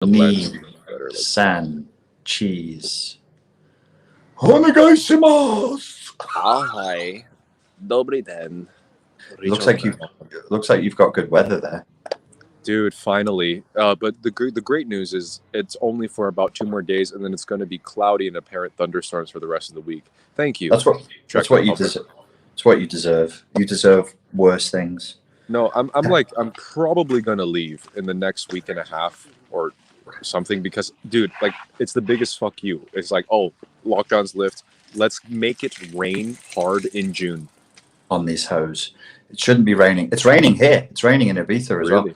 Ni Better. san cheese. Onegaishimasu. Hi. Dobry den. Looks like you've got good weather there. Dude, finally. But the great news is it's only for about 2 more days, and then it's going to be cloudy and apparent thunderstorms for the rest of the week. Thank you. That's what you deserve. It's what you deserve. You deserve worse things. No, I'm probably going to leave in the next week and a half or something because, dude, like, it's the biggest fuck you. It's like, oh, lockdowns lift. Let's make it rain hard in June. On these hoes. It shouldn't be raining. It's raining here. It's raining in Ibiza as well.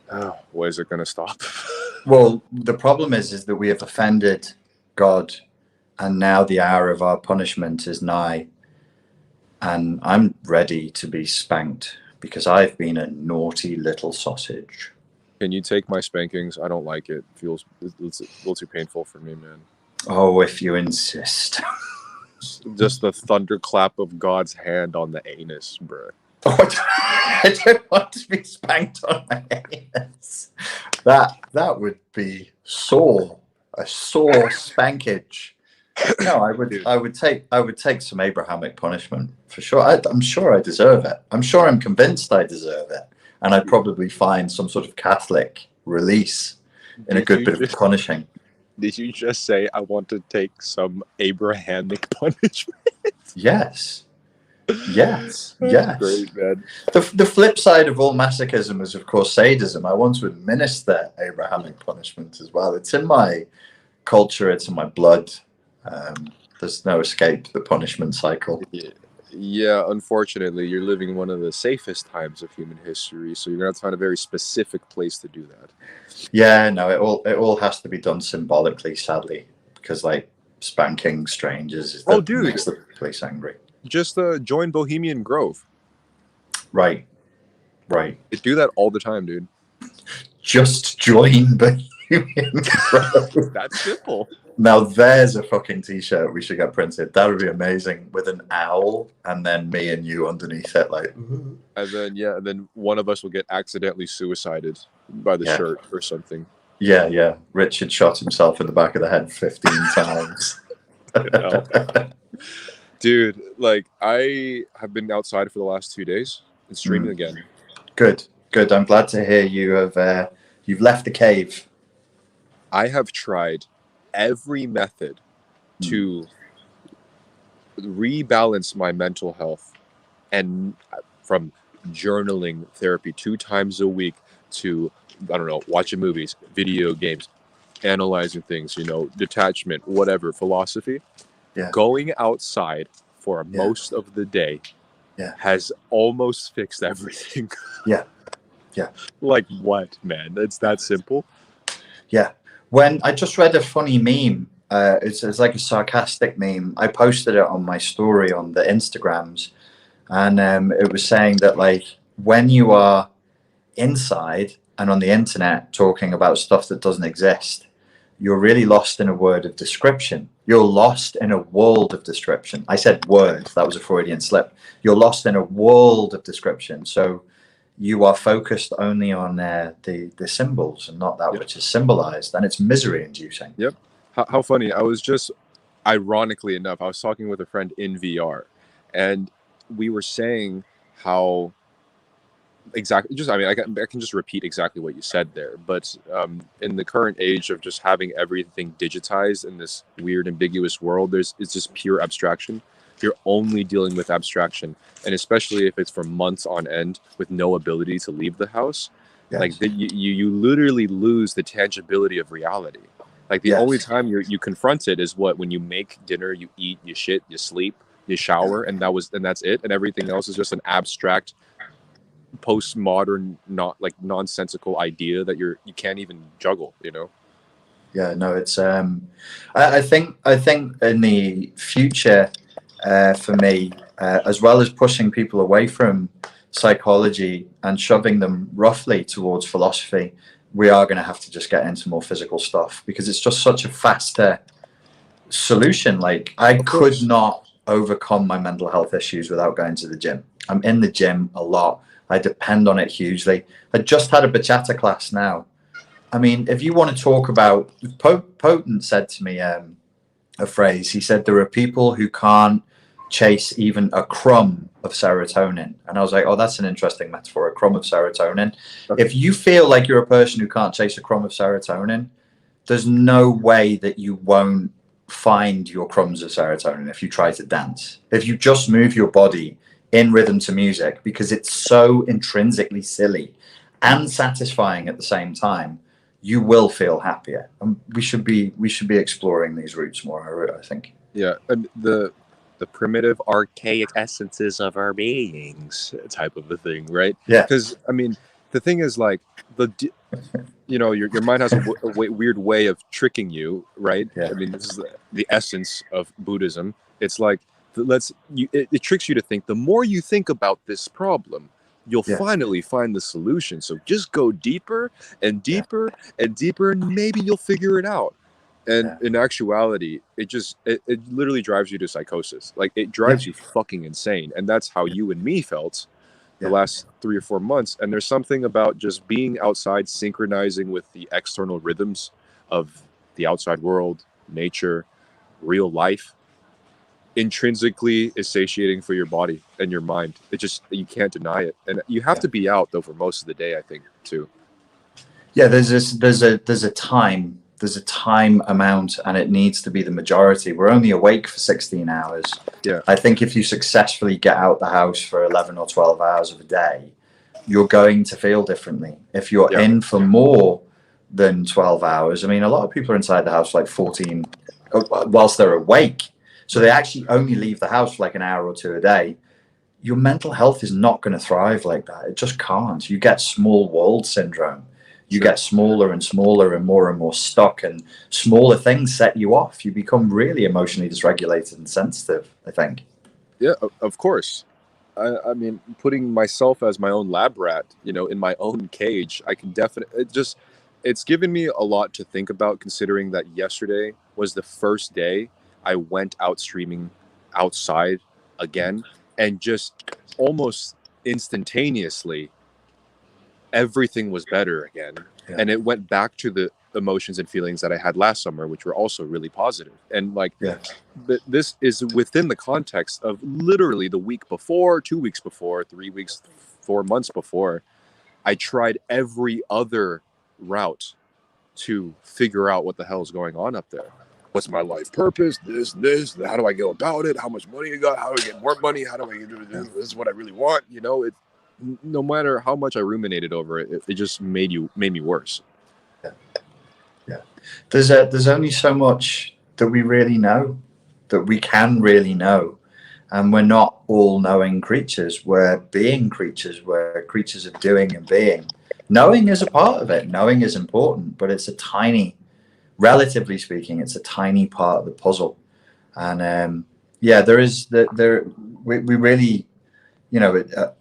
Oh, when is it going to stop? Well, the problem is that we have offended God, and now the hour of our punishment is nigh. And I'm ready to be spanked because I've been a naughty little sausage. Can you take my spankings? I don't like it. It's a little too painful for me, man. Oh, if you insist. Just the thunderclap of God's hand on the anus, bruh. Oh, I don't want to be spanked on my anus. That would be sore. A sore spankage. No, I would take some Abrahamic punishment for sure. I'm sure I deserve it. I'm sure I'm convinced I deserve it, and I'd probably find some sort of Catholic release in a good bit of punishing. Did you just say I want to take some Abrahamic punishment? Yes. Yes. Yes. Great, man. The flip side of all masochism is, of course, sadism. I want to administer Abrahamic punishment as well. It's in my culture. It's in my blood. There's no escape the punishment cycle. Yeah, unfortunately, you're living one of the safest times of human history, so you're going to have to find a very specific place to do that. Yeah, no, it all has to be done symbolically, sadly, because like spanking strangers makes the police angry. Just join Bohemian Grove. Right. They do that all the time, dude. Just join Bohemian Grove. That's simple. Now there's a fucking t-shirt we should get printed. That would be amazing, with an owl and then me and you underneath it, like. And then one of us will get accidentally suicided by the shirt or something. Yeah. Richard shot himself in the back of the head 15 times. Dude, like, I have been outside for the last 2 days and streaming again. Good. I'm glad to hear you've left the cave. I have tried every method to rebalance my mental health, and from journaling therapy 2 times a week to, I don't know, watching movies, video games, analyzing things, detachment, whatever, philosophy. Yeah. Going outside for most of the day has almost fixed everything. Yeah. Like what, man? It's that simple. Yeah. When I just read a funny meme, it's like a sarcastic meme. I posted it on my story on the Instagrams, and it was saying that, like, when you are inside and on the internet talking about stuff that doesn't exist, you're really lost in a word of description. You're lost in a world of description. I said word. That was a Freudian slip. You're lost in a world of description. So you are focused only on the symbols and not that which is symbolized, and it's misery inducing. Yep. How funny. I was just, ironically enough, I was talking with a friend in VR, and we were saying how exactly, I can just repeat exactly what you said there, but in the current age of just having everything digitized in this weird ambiguous world, it's just pure abstraction. You're only dealing with abstraction, and especially if it's for months on end with no ability to leave the house, like you literally lose the tangibility of reality. Like the only time you confront it is when you make dinner, you eat, you shit, you sleep, you shower, and that's it, and everything else is just an abstract, postmodern, not like nonsensical idea that you can't even juggle. Yeah, no, it's I think in the future, for me, as well as pushing people away from psychology and shoving them roughly towards philosophy, we are going to have to just get into more physical stuff, because it's just such a faster solution. Like, I could not overcome my mental health issues without going to the gym. I'm in the gym a lot. I depend on it hugely. I just had a bachata class now, I mean, if you want to talk about, Potent said to me a phrase. He said there are people who can't chase even a crumb of serotonin, and I was like, oh, that's an interesting metaphor, a crumb of serotonin. Okay. If you feel like you're a person who can't chase a crumb of serotonin, there's no way that you won't find your crumbs of serotonin if you try to dance. If you just move your body in rhythm to music, because it's so intrinsically silly and satisfying at the same time, you will feel happier. And we should be exploring these routes more, I think. Yeah, and the primitive archaic essences of our beings type of a thing, right? Yeah. Because I mean, the thing is, like, your mind has a weird way of tricking you, right? Yeah. I mean, this is the essence of Buddhism. It's like it tricks you to think the more you think about this problem, you'll finally find the solution. So just go deeper and deeper and deeper, and maybe you'll figure it out. And in actuality, it literally drives you to psychosis. Like, it drives you fucking insane. And that's how you and me felt the last 3 or 4 months. And there's something about just being outside, synchronizing with the external rhythms of the outside world, nature, real life, intrinsically satiating for your body and your mind. You can't deny it. And you have to be out, though, for most of the day, I think, too. Yeah, there's a time amount, and it needs to be the majority. We're only awake for 16 hours. Yeah. I think if you successfully get out the house for 11 or 12 hours of a day, you're going to feel differently. If you're in for more than 12 hours, I mean, a lot of people are inside the house for like 14 whilst they're awake. So they actually only leave the house for like an hour or two a day. Your mental health is not going to thrive like that. It just can't. You get small walled syndrome. You get smaller and smaller and more stuck, and smaller things set you off. You become really emotionally dysregulated and sensitive, I think. Yeah, of course. I mean, putting myself as my own lab rat, in my own cage, I can definitely, it's given me a lot to think about, considering that yesterday was the first day I went out streaming outside again, and just almost instantaneously, everything was better again. And it went back to the emotions and feelings that I had last summer, which were also really positive. And this is within the context of literally the week before, 2 weeks before, 3 weeks, 4 months before, I tried every other route to figure out what the hell is going on up there. What's my life purpose? This, how do I go about it? How much money I got? How do I get more money? How do I do this? This is what I really want. No matter how much I ruminated over it, it just made me worse. Yeah. There's only so much that we really know, that we can really know, and we're not all knowing creatures. We're being creatures. We're creatures of doing and being. Knowing is a part of it. Knowing is important, but it's a tiny, relatively speaking, it's a tiny part of the puzzle. And we really.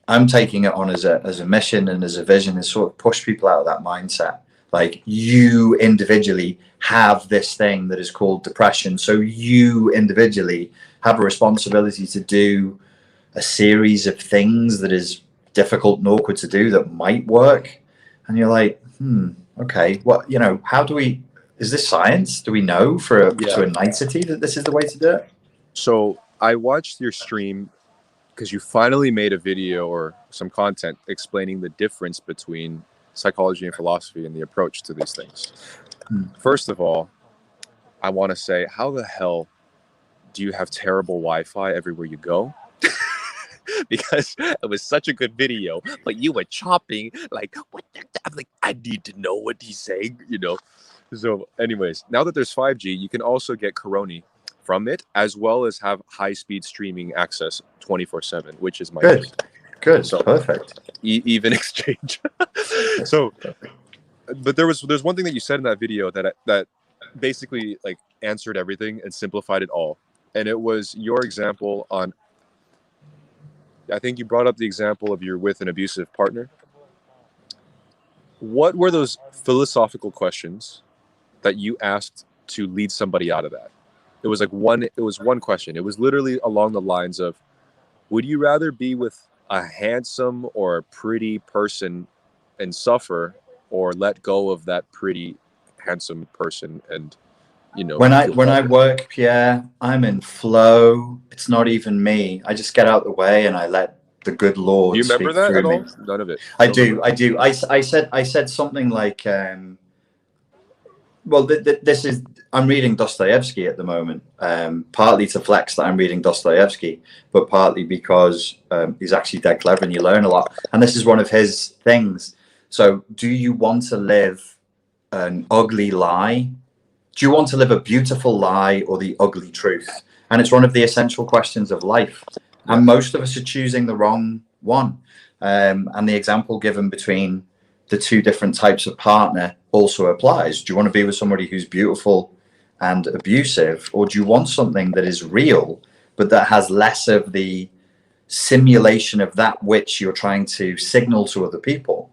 I'm taking it on as a mission and as a vision, is sort of push people out of that mindset. Like, you individually have this thing that is called depression. So you individually have a responsibility to do a series of things that is difficult and awkward to do that might work. And you're like, okay, how do we, is this science? Do we know to a nicety that this is the way to do it? So I watched your stream because you finally made a video or some content explaining the difference between psychology and philosophy and the approach to these things. First of all, I want to say, how the hell do you have terrible Wi-Fi everywhere you go? Because it was such a good video, but you were chopping, like, what the, I'm like, I need to know what he's saying, So anyways, now that there's 5G, you can also get Corona from it, as well as have high-speed streaming access 24/7, which is my good. So perfect. Even exchange. So, but there's one thing that you said in that video that basically like answered everything and simplified it all, and it was your example on. I think you brought up the example of you're with an abusive partner. What were those philosophical questions that you asked to lead somebody out of that? It was one question. It was literally along the lines of, would you rather be with a handsome or a pretty person and suffer, or let go of that pretty handsome person and, you know, When I feel when I better. work, Pierre, I'm in flow. It's not even me. I just get out the way and I let the good Do Lord you remember speak that through at me. all? None of it. I Don't do. remember. I do. I said something like, well, this is, I'm reading Dostoevsky at the moment, partly to flex that I'm reading Dostoevsky, but partly because he's actually dead clever and you learn a lot. And this is one of his things. So, do you want to live an ugly lie? Do you want to live a beautiful lie or the ugly truth? And it's one of the essential questions of life. Yeah. And most of us are choosing the wrong one. And the example given between the two different types of partner also applies. Do you want to be with somebody who's beautiful and abusive, or do you want something that is real, but that has less of the simulation of that which you're trying to signal to other people?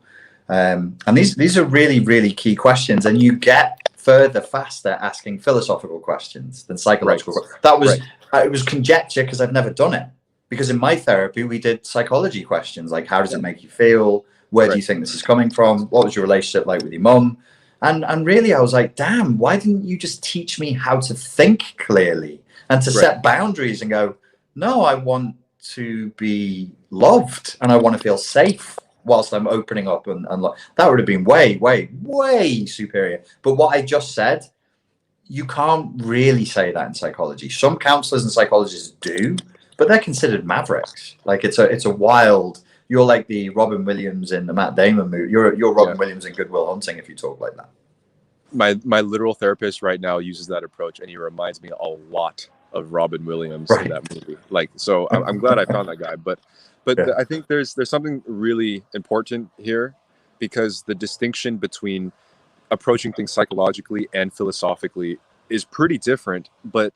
And these are really, really key questions, and you get further faster asking philosophical questions than psychological. Right. That was Right. it was conjecture because I've never done it. Because in my therapy we did psychology questions like, how does it make you feel? Where do you Right. think this is coming from? What was your relationship like with your mum? And really I was like, damn, why didn't you just teach me how to think clearly and to Right. set boundaries and go, no, I want to be loved and I want to feel safe whilst I'm opening up, and that would have been way, way, way superior. But what I just said, you can't really say that in psychology. Some counselors and psychologists do, but they're considered mavericks. Like it's a wild. You're like the Robin Williams in the Matt Damon movie. You're Robin Williams in Good Will Hunting if you talk like that. My literal therapist right now uses that approach, and he reminds me a lot of Robin Williams in that movie. Like, so I'm glad I found that guy. But I think there's something really important here, because the distinction between approaching things psychologically and philosophically is pretty different, but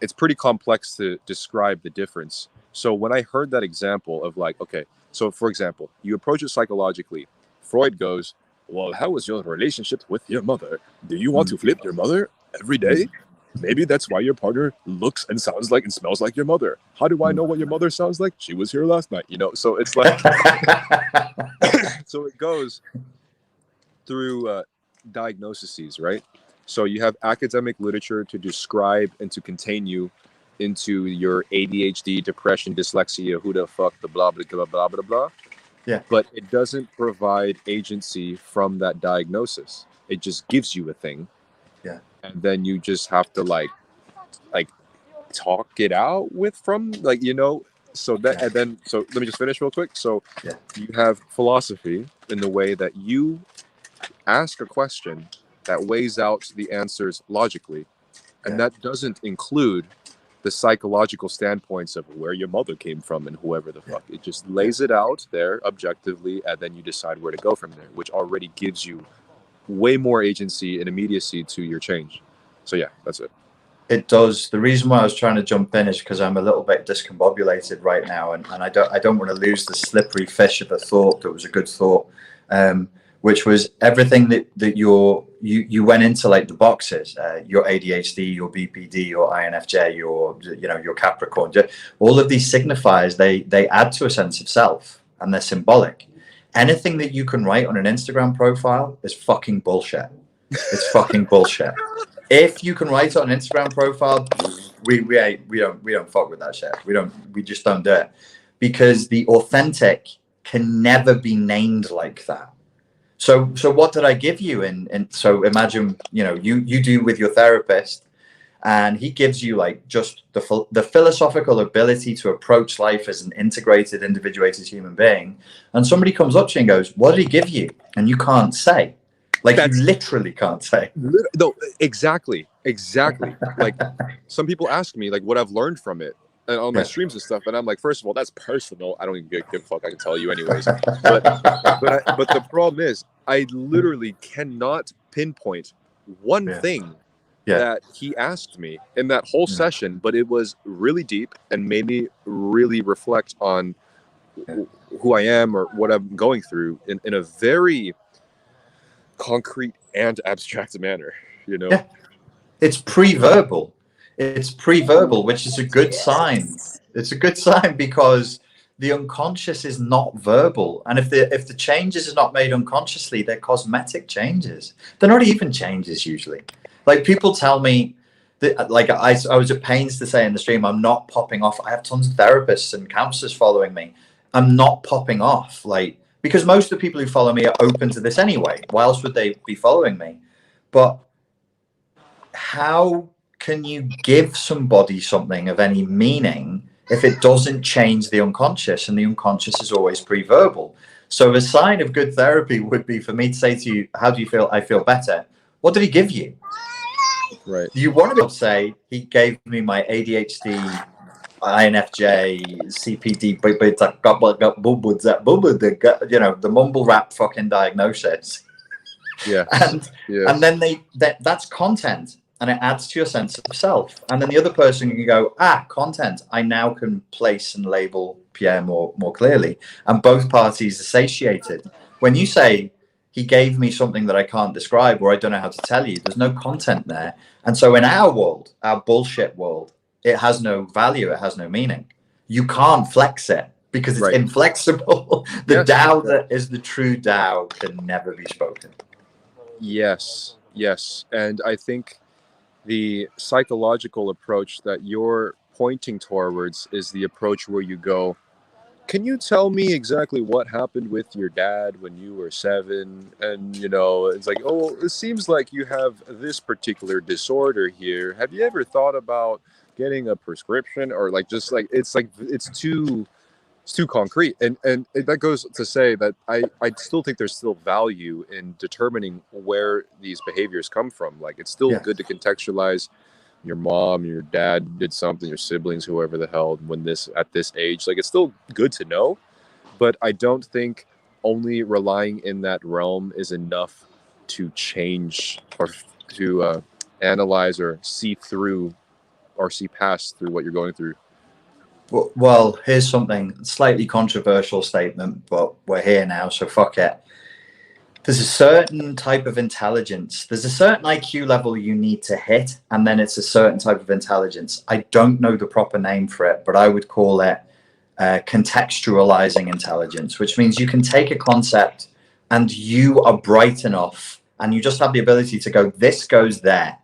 it's pretty complex to describe the difference. So when I heard that example of like, okay, so for example, you approach it psychologically, Freud goes, well, how was your relationship with your mother? Do you want to flip your mother every day? Maybe that's why your partner looks and sounds like and smells like your mother. How do I know what your mother sounds like? She was here last night, you know? So it's like, so it goes through diagnoses, right? So you have academic literature to describe and to contain you into your ADHD, depression, dyslexia, who the fuck, the blah, blah, blah, blah, blah, blah. Yeah. But it doesn't provide agency from that diagnosis. It just gives you a thing. Yeah. And then you just have to like talk it out with from, like, you know, so that, and then, so let me just finish real quick. So you have philosophy in the way that you ask a question that weighs out the answers logically, and that doesn't include the psychological standpoints of where your mother came from and whoever the fuck. It just lays it out there objectively, and then you decide where to go from there, which already gives you way more agency and immediacy to your change. So yeah, that's it. It does. The reason why I was trying to jump in is because I'm a little bit discombobulated right now, and I don't want to lose the slippery fish of a thought that was a good thought, which was everything that you went into, like the boxes, your ADHD, your BPD, your INFJ, your Capricorn, all of these signifiers, they add to a sense of self, and they're symbolic. Anything that you can write on an Instagram profile is fucking bullshit. It's fucking bullshit. If you can write on an Instagram profile, we don't fuck with that shit. We just don't do it, because the authentic can never be named like that. So what did I give you? And so imagine, you do with your therapist, and he gives you like just the philosophical ability to approach life as an integrated, individuated human being. And somebody comes up to you and goes, "What did he give you?" And you can't say. Like, you literally can't say. No, exactly. Like, some people ask me like what I've learned from it and on my streams and stuff, and I'm like, first of all, that's personal. I don't even give a fuck. I can tell you anyways. But the problem is, I literally cannot pinpoint one thing that he asked me in that whole session, but it was really deep and made me really reflect on who I am or what I'm going through in a very concrete and abstract manner, It's pre-verbal, which is a good sign. It's a good sign, because the unconscious is not verbal, and if the changes are not made unconsciously, they're cosmetic changes. They're not even changes usually. Like people tell me that, like I was at pains to say in the stream, I'm not popping off. I have tons of therapists and counselors following me. I'm not popping off, like, because most of the people who follow me are open to this anyway. Why else would they be following me? But how can you give somebody something of any meaning if it doesn't change the unconscious? And the unconscious is always pre-verbal. So a sign of good therapy would be for me to say to you, how do you feel? I feel better. What did he give you? Right. You want to be able to say, he gave me my ADHD, INFJ, CPD, you know, the mumble rap fucking diagnosis. Yeah. And then that's content, and it adds to your sense of self. And then the other person can go, content. I now can place and label Pierre more clearly. And both parties are satiated. When you say, he gave me something that I can't describe, or I don't know how to tell you, there's no content there. And so in our world, our bullshit world, it has no value. It has no meaning. You can't flex it because it's inflexible. The Tao that is the true Tao can never be spoken. Yes. And I think the psychological approach that you're pointing towards is the approach where you go, can you tell me exactly what happened with your dad when you were 7? And, you know, it's like, oh, it seems like you have this particular disorder here. Have you ever thought about getting a prescription? Or like, just like, it's too concrete. And that goes to say that I still think there's still value in determining where these behaviors come from. Like, it's still good to contextualize your mom, your dad did something, your siblings, whoever the hell, at this age. Like, it's still good to know, but I don't think only relying in that realm is enough to change or to analyze or see through or see past through what you're going through. Well, here's something, slightly controversial statement, but we're here now, so fuck it. There's a certain type of intelligence. There's a certain IQ level you need to hit, and then it's a certain type of intelligence. I don't know the proper name for it, but I would call it contextualizing intelligence, which means you can take a concept and you are bright enough and you just have the ability to go, this goes there,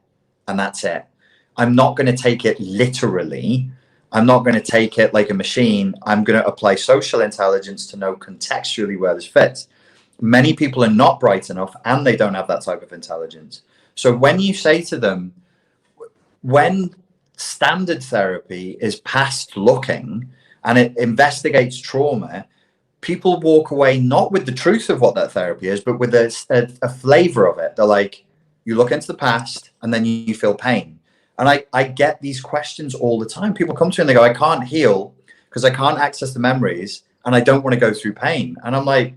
and that's it. I'm not going to take it literally. I'm not going to take it like a machine. I'm going to apply social intelligence to know contextually where this fits. Many people are not bright enough and they don't have that type of intelligence. So when you say to them, when standard therapy is past looking and it investigates trauma, people walk away not with the truth of what that therapy is, but with a flavor of it. They're like, you look into the past and then you feel pain. And I get these questions all the time. People come to me and they go, I can't heal because I can't access the memories and I don't want to go through pain. And I'm like,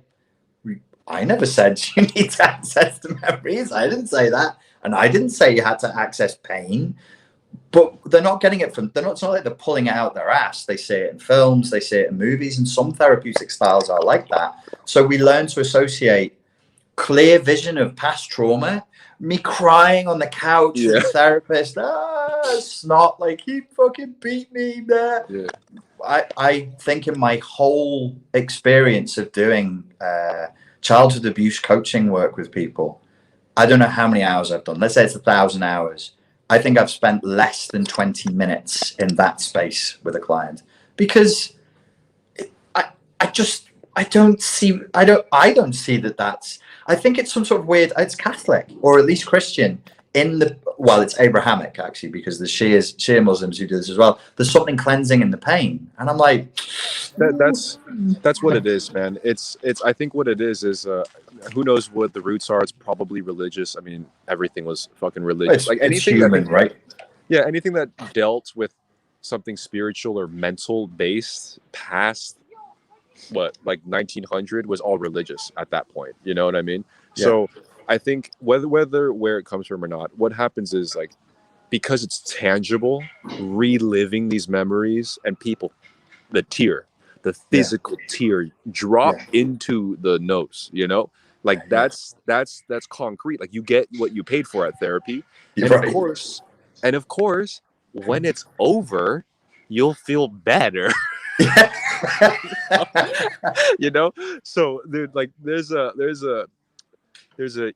I never said you need to access the memories. I didn't say that. And I didn't say you had to access pain. But they're not getting it from, it's not like they're pulling it out their ass. They see it in films, they see it in movies, and some therapeutic styles are like that. So we learn to associate clear vision of past trauma, me crying on the couch with the therapist, snot, like, he fucking beat me there. Yeah. I think in my whole experience of doing childhood abuse coaching work with people, I don't know how many hours I've done. Let's say it's 1,000 hours. I think I've spent less than 20 minutes in that space with a client because I don't see that that's, I think it's some sort of weird, it's Catholic or at least Christian it's Abrahamic actually, because the Shia Muslims who do this as well. There's something cleansing in the pain. And I'm like, that's what it is, man. It's I think what it is who knows what the roots are. It's probably religious. I mean, everything was fucking religious. Like anything human, right? Yeah, anything that dealt with something spiritual or mental based past like 1900 was all religious at that point. You know what I mean? Yeah. So I think whether where it comes from or not, what happens is, like, because it's tangible, reliving these memories and people, the physical tear drop into the nose, you know, like that's concrete. Like, you get what you paid for at therapy. And of course, when it's over, you'll feel better. You know, so there's a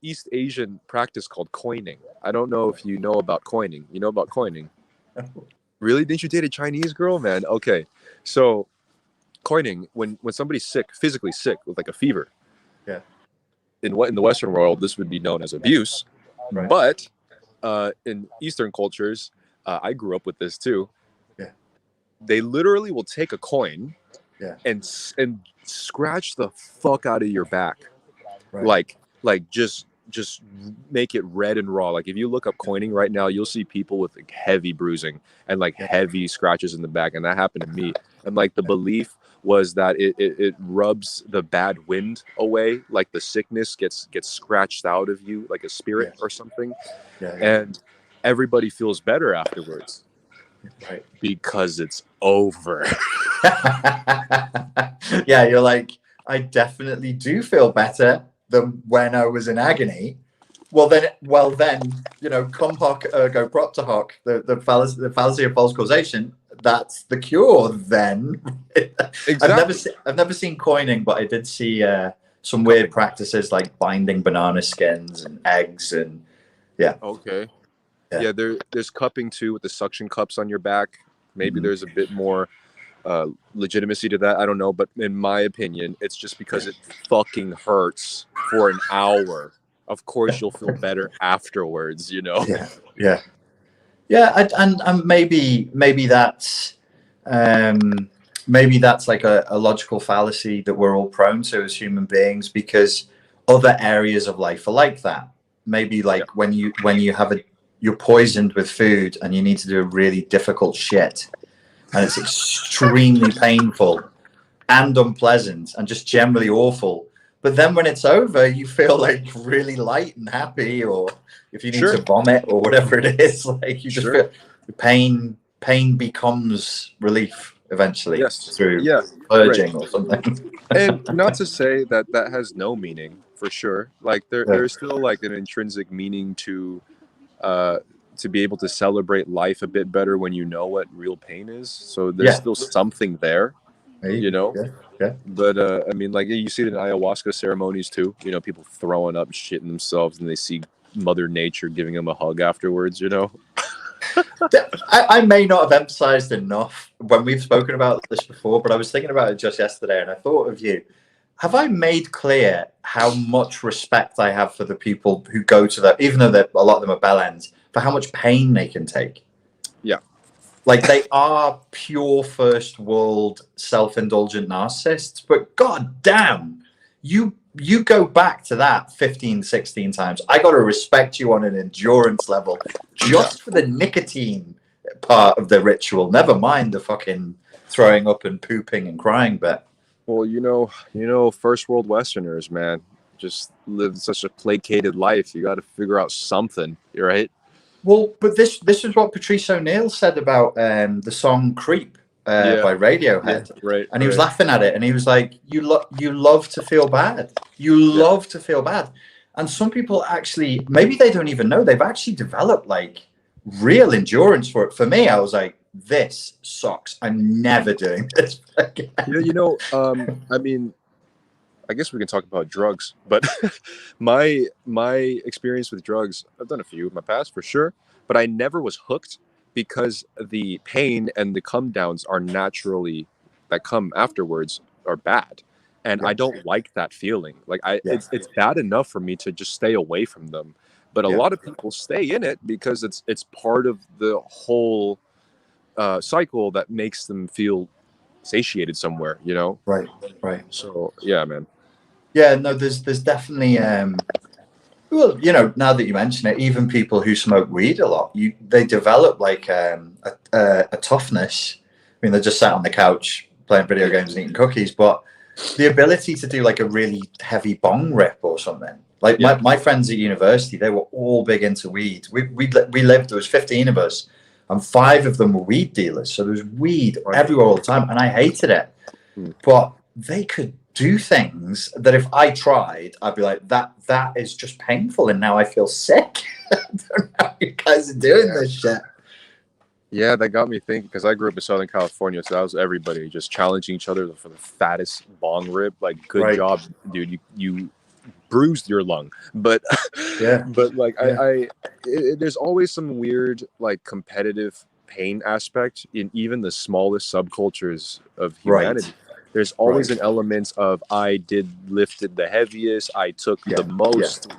East Asian practice called coining. I don't know if you know about coining. You know about coining? Really? Didn't you date a Chinese girl, man? Okay, so coining, when somebody's sick, physically sick with like a fever, yeah, in the Western world, this would be known as abuse. right. But in Eastern cultures, I grew up with this too. Yeah, they literally will take a coin, yeah, and scratch the fuck out of your back, right. like just make it red and raw. Like if you look up coining right now, you'll see people with like heavy bruising and like heavy scratches in the back, and that happened to me. And like the belief was that it rubs the bad wind away, like the sickness gets scratched out of you like a spirit or something. And everybody feels better afterwards, right? Because it's over. Yeah, you're like, I definitely do feel better than when I was in agony. Well then, you know, cum hoc ergo propter hoc, the fallacy of false causation. That's the cure. Then Exactly. I've never seen coining, but I did see some weird practices like binding banana skins and eggs and Okay. Yeah, there's cupping too, with the suction cups on your back. Maybe there's a bit more legitimacy to that. I don't know, but in my opinion, it's just because it fucking hurts for an hour. Of course, you'll feel better afterwards. You know. Yeah. And maybe that's like a logical fallacy that we're all prone to as human beings, because other areas of life are like that. Maybe like when you you're poisoned with food and you need to do a really difficult shit, and it's extremely painful and unpleasant and just generally awful. But then when it's over, you feel like really light and happy, or if you need to vomit or whatever it is, like you just feel pain becomes relief eventually through purging or something. And not to say that has no meaning, for sure. Like there's still like an intrinsic meaning to be able to celebrate life a bit better when you know what real pain is. So there's still something there, you know. But I mean, like you see it in ayahuasca ceremonies too. You know, people throwing up, shitting themselves, and they see Mother Nature giving them a hug afterwards. You know. I may not have emphasized enough when we've spoken about this before, but I was thinking about it just yesterday, and I thought of you. Have I made clear how much respect I have for the people who go to that, even though a lot of them are bell ends, for how much pain they can take? Yeah. Like they are pure first world self-indulgent narcissists, but god damn, you go back to that 15, 16 times. I got to respect you on an endurance level just for the nicotine part of the ritual. Never mind the fucking throwing up and pooping and crying bit. Well, you know, first world Westerners, man, just live such a placated life. You got to figure out something, right? Well, but this is what Patrice O'Neill said about the song "Creep" by Radiohead, and he was laughing at it, and he was like, "You love to feel bad. You love to feel bad." And some people actually, maybe they don't even know, they've actually developed like real endurance for it. For me, I was like, this sucks. I'm never doing this again. You know, I mean, I guess we can talk about drugs, but my experience with drugs, I've done a few in my past for sure, but I never was hooked, because the pain and the come downs are naturally, that come afterwards, are bad. And I don't like that feeling. Like it's bad enough for me to just stay away from them. But a lot of people stay in it because it's part of the whole cycle that makes them feel satiated somewhere, you know? Right. So yeah, man. Yeah, no, there's definitely well, you know, now that you mention it, even people who smoke weed a lot, they develop like a toughness. I mean, they're just sat on the couch playing video games and eating cookies, but the ability to do like a really heavy bong rip or something. Like my friends at university, they were all big into weed. We lived, there was 15 of us, and 5 of them were weed dealers. So there was weed everywhere all the time, and I hated it. But they could do things that if I tried, I'd be like, that is just painful, and now I feel sick. I don't know how you guys are doing this shit. Yeah, that got me thinking because I grew up in Southern California, so that was everybody just challenging each other for the fattest bong rip. Like, good Right. job, dude. You bruised your lung, but Yeah. but like Yeah. there's always some weird like competitive pain aspect in even the smallest subcultures of Right. humanity. There's always Right. an element of I did lifted the heaviest, I took the Yeah. Yeah. most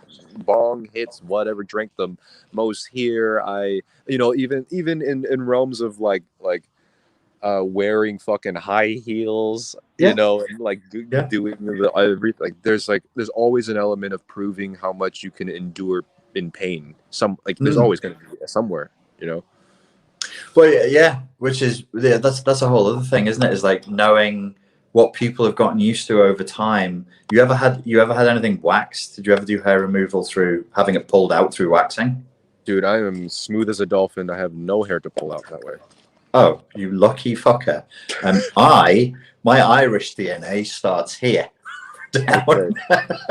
bong hits, whatever, drank the most here. I, even in realms of wearing fucking high heels, Yeah. and like Yeah. doing the everything. There's always an element of proving how much you can endure in pain. There's Mm. always going to be somewhere. Well, yeah, which is that's a whole other thing, isn't it? Is like knowing what people have gotten used to over time. You ever had anything waxed? Did you ever do hair removal through having it pulled out through waxing? Dude, I am smooth as a dolphin. I have no hair to pull out that way. Oh, you lucky fucker. My Irish DNA starts here. Okay.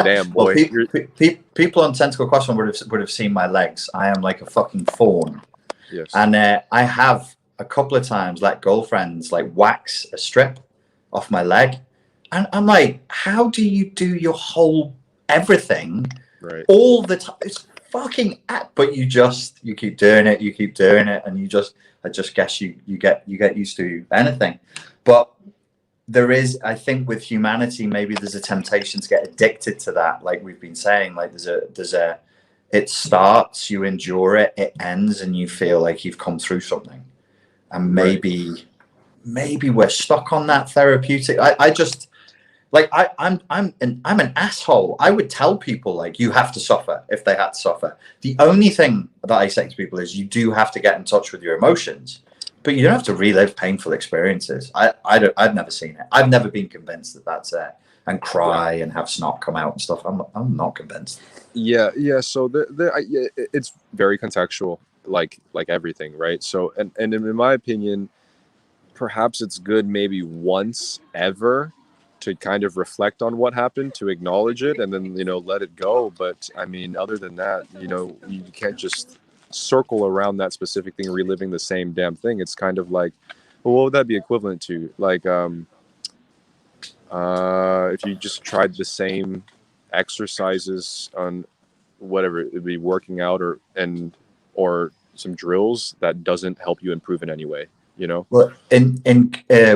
Damn, Well, boy. people on Tentacle Croissant would have seen my legs. I am like a fucking fawn. Yes. And I have a couple of times let girlfriends like wax a strip off my leg. And I'm like, how do you do your whole everything Right. all the time? It's fucking but you keep doing it, and I just guess you get used to anything. But there is, I think, with humanity, maybe there's a temptation to get addicted to that, like we've been saying. Like it starts, you endure it, it ends, and you feel like you've come through something. And maybe we're stuck on that therapeutic. I just like I'm an asshole. I would tell people like you have to suffer if they had to suffer. The only thing that I say to people is you do have to get in touch with your emotions, but you don't have to relive painful experiences. I've never seen it. I've never been convinced that that's it. And cry and have snot come out and stuff. I'm not convinced. Yeah. So it's very contextual, like everything, right? So and in my opinion, perhaps it's good maybe once ever to kind of reflect on what happened, to acknowledge it, and then let it go. But I mean, other than that, you can't just circle around that specific thing, reliving the same damn thing. It's kind of like, well, what would that be equivalent to? Like, if you just tried the same exercises on whatever it would be, working out or some drills that doesn't help you improve in any way. Well, in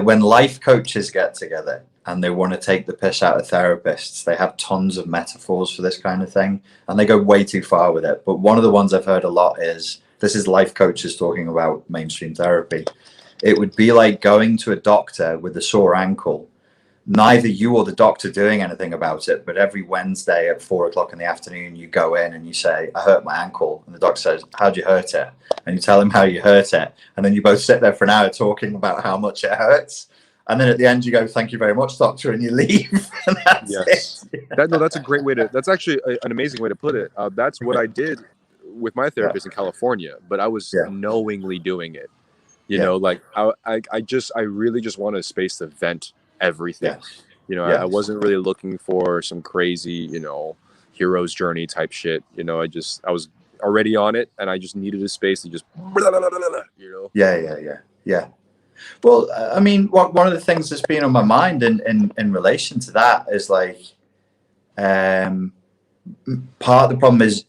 when life coaches get together and they want to take the piss out of therapists, they have tons of metaphors for this kind of thing, and they go way too far with it. But one of the ones I've heard a lot is this is life coaches talking about mainstream therapy. It would be like going to a doctor with a sore ankle. Neither you or the doctor doing anything about it, but every Wednesday at 4 o'clock in the afternoon, you go in and you say, I hurt my ankle. And the doctor says, how'd you hurt it? And you tell him how you hurt it. And then you both sit there for an hour talking about how much it hurts. And then at the end, you go, thank you very much, doctor. And you leave. And that's it. That's a great way that's actually an amazing way to put it. That's what I did with my therapist in California, but I was knowingly doing it. Like I really just wanted a space to vent everything. I wasn't really looking for some crazy hero's journey type shit. I was already on it, and I just needed a space to just yeah. Well, I mean, one of the things that's been on my mind in relation to that is like part of the problem is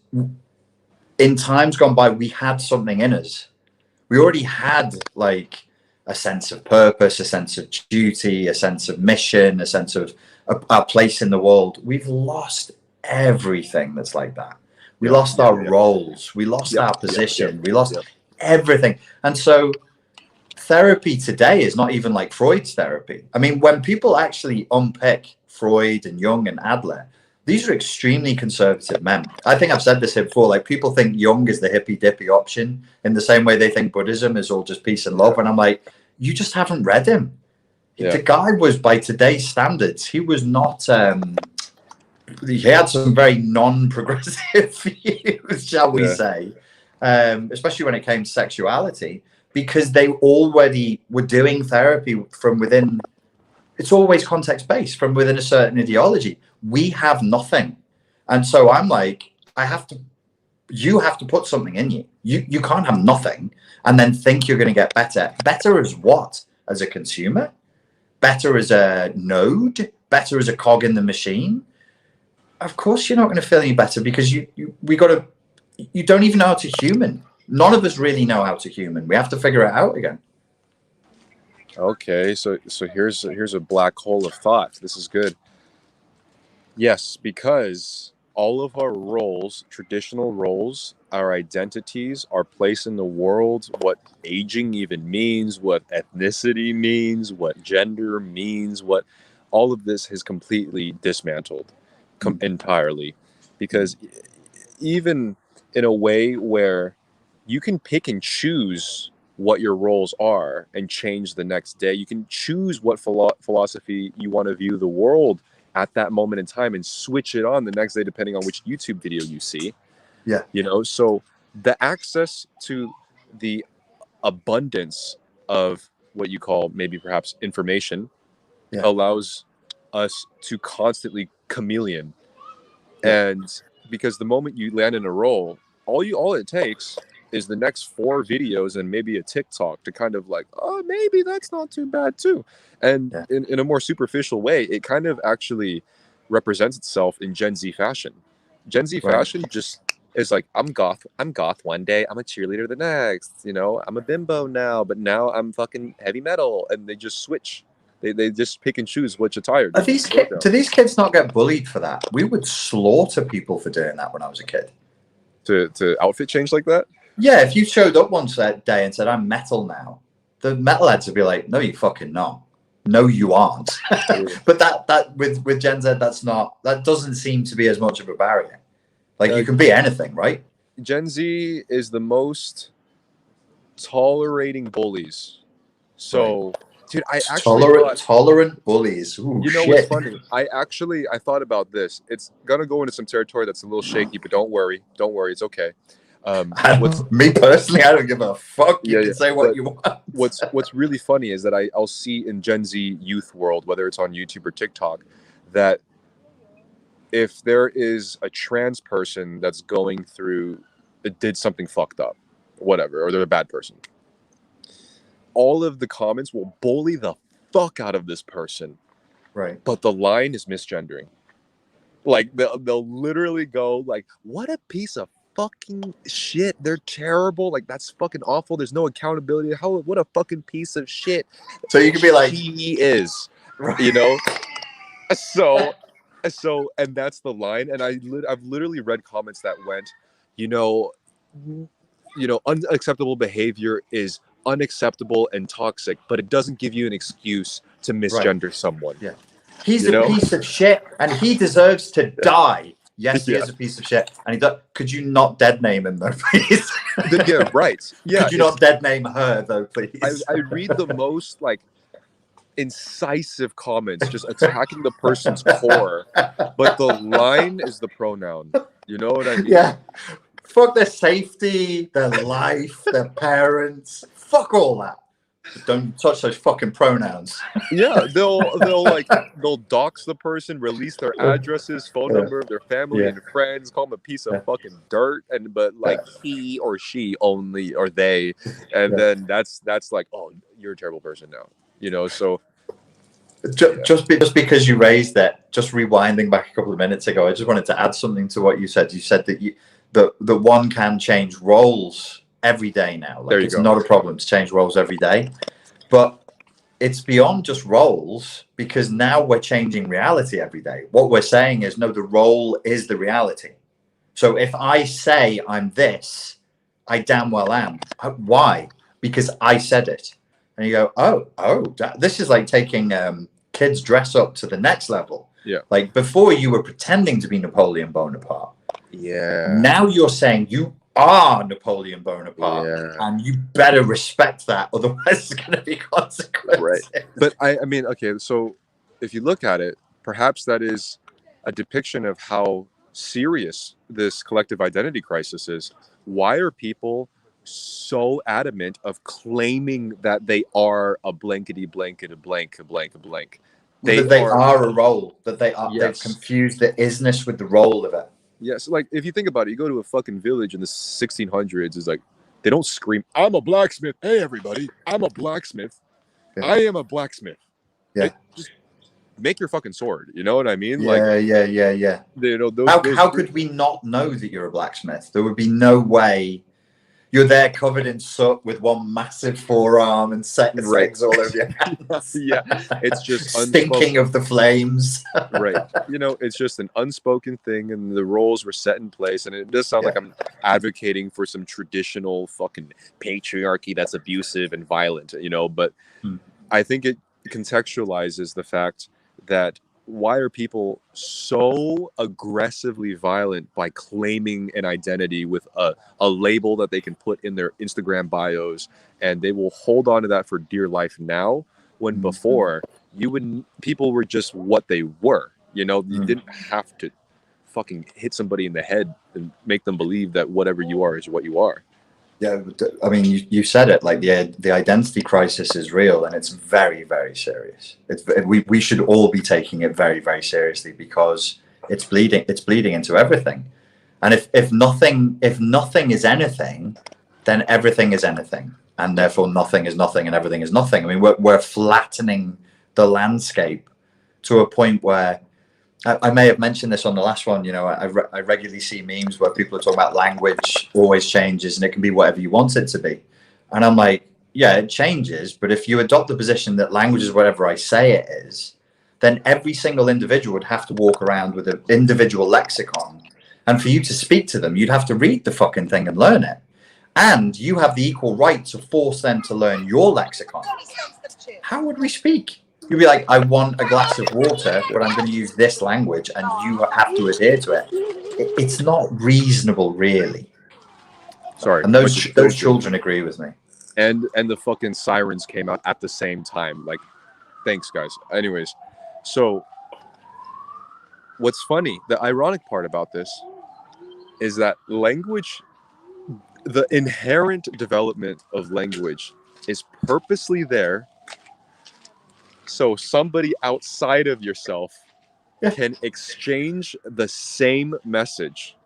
in times gone by we had something in us. We already had like a sense of purpose, a sense of duty, a sense of mission, a sense of our place in the world. We've lost everything that's like that. We lost our roles. We lost our position. We lost everything. And so therapy today is not even like Freud's therapy. I mean, when people actually unpick Freud and Jung and Adler, these are extremely conservative men. I think I've said this here before. Like, people think Jung is the hippy dippy option in the same way they think Buddhism is all just peace and love. And I'm like, you just haven't read him. The guy was, by today's standards, he was not. He had some very non-progressive views, shall we say, especially when it came to sexuality, because they already were doing therapy from within. It's always context-based, from within a certain ideology. We have nothing. And so I'm like, I have to you have to put something in you. You can't have nothing and then think you're going to get better. Better as what? As a consumer? Better as a node? Better as a cog in the machine? Of course you're not going to feel any better, because you don't even know how to human. None of us really know how to human. We have to figure it out again. Okay, so here's a black hole of thought. This is good. Yes, because all of our roles, traditional roles, our identities, our place in the world, what aging even means, what ethnicity means, what gender means, what all of this has completely dismantled entirely. Because even in a way where you can pick and choose what your roles are and change the next day, you can choose what philosophy you want to view the world at that moment in time and switch it on the next day depending on which YouTube video you see. Yeah. You know, so the access to the abundance of what you call maybe perhaps information allows us to constantly chameleon. And because the moment you land in a role, all it takes is the next 4 videos and maybe a TikTok to kind of like, oh, maybe that's not too bad too. And in a more superficial way, it kind of actually represents itself in Gen Z fashion. Gen Z fashion just is like, I'm goth one day, I'm a cheerleader the next, you know, I'm a bimbo now, but now I'm fucking heavy metal, and they just switch. They just pick and choose which attire. Do these kids not get bullied for that? We would slaughter people for doing that when I was a kid. To outfit change like that? Yeah, if you showed up one day and said, I'm metal now, the metalheads would be like, no, you fucking not. No, you aren't. But that with Gen Z, that doesn't seem to be as much of a barrier. Like, you can be anything, right? Gen Z is the most tolerating bullies. So... Right. Dude, I actually tolerant bullies. Ooh, you know what's funny? I thought about this. It's gonna go into some territory that's a little shaky, but don't worry, it's okay. Me personally, I don't give a fuck. You can say what you want. What's really funny is that I'll see in Gen Z youth world, whether it's on YouTube or TikTok, that if there is a trans person that's going through, it did something fucked up, whatever, or they're a bad person, all of the comments will bully the fuck out of this person. Right. But the line is misgendering. Like, they'll literally go like, what a piece of fucking shit. They're terrible. Like, that's fucking awful. There's no accountability. What a fucking piece of shit. So you could be like, he is, you know? So, and that's the line. And I've literally read comments that went, you know, unacceptable behavior is unacceptable and toxic, but it doesn't give you an excuse to misgender someone. Yeah, he's a piece of shit, and he deserves to die. Yes, he is a piece of shit, and could you not dead name him though, please? Yeah, right. Yeah, could you not dead name her though, please? I read the most like incisive comments, just attacking the person's core, but the line is the pronoun. You know what I mean? Yeah. Fuck their safety, their life, their parents. Fuck all that. Don't touch those fucking pronouns. Yeah, they'll dox the person, release their addresses, phone number of their family and friends, call them a piece of fucking dirt, but like he or she only, or they, and then that's like, oh, you're a terrible person now, you know. So just because you raised that, just rewinding back a couple of minutes ago, I just wanted to add something to what you said. You said that the one can change roles every day now. Like, it's not a problem to change roles every day, but it's beyond just roles, because now we're changing reality every day. What we're saying is, no, the role is the reality. So if I say I'm this, I damn well am. Why? Because I said it. And you go, oh, this is like taking kids dress up to the next level. Yeah. Like, before you were pretending to be Napoleon Bonaparte. Yeah. Now you're saying you are Napoleon Bonaparte, and you better respect that, otherwise there's going to be consequences. Right. But I mean, okay, so if you look at it, perhaps that is a depiction of how serious this collective identity crisis is. Why are people so adamant of claiming that they are a blankety blanket, a blank, a blank, a blank? They are a role, that they are. They've confused the isness with the role of it. Yes, like if you think about it, you go to a fucking village in the 1600s. It's like they don't scream, "I'm a blacksmith." Hey, everybody, I'm a blacksmith. Yeah. I am a blacksmith. Yeah. Just make your fucking sword. You know what I mean? Like, Yeah. you know, How could we not know that you're a blacksmith? There would be no way. You're there covered in soot with one massive forearm and setting Right. things all over your hands. Yeah, it's just stinking of the flames. Right. You know, it's just an unspoken thing, and the roles were set in place. And it does sound like I'm advocating for some traditional fucking patriarchy that's abusive and violent, you know, but I think it contextualizes the fact that why are people so aggressively violent by claiming an identity with a label that they can put in their Instagram bios, and they will hold on to that for dear life now, when before people were just what they were, you know. You didn't have to fucking hit somebody in the head and make them believe that whatever you are is what you are. Yeah, I mean, you said it. Like the identity crisis is real, and it's very, very serious. We should all be taking it very, very seriously, because it's bleeding. It's bleeding into everything. And if nothing is anything, then everything is anything, and therefore nothing is nothing, and everything is nothing. I mean, we're flattening the landscape to a point where I may have mentioned this on the last one. You know, I regularly see memes where people are talking about language always changes and it can be whatever you want it to be. And I'm like, yeah, it changes. But if you adopt the position that language is whatever I say it is, then every single individual would have to walk around with an individual lexicon. And for you to speak to them, you'd have to read the fucking thing and learn it. And you have the equal right to force them to learn your lexicon. How would we speak? You'd be like, I want a glass of water, but I'm going to use this language, and you have to adhere to it. It's not reasonable, really. Sorry. And those children agree with me. And the fucking sirens came out at the same time. Like, thanks, guys. Anyways, so what's funny, the ironic part about this is that language, the inherent development of language is purposely there so somebody outside of yourself can exchange the same message.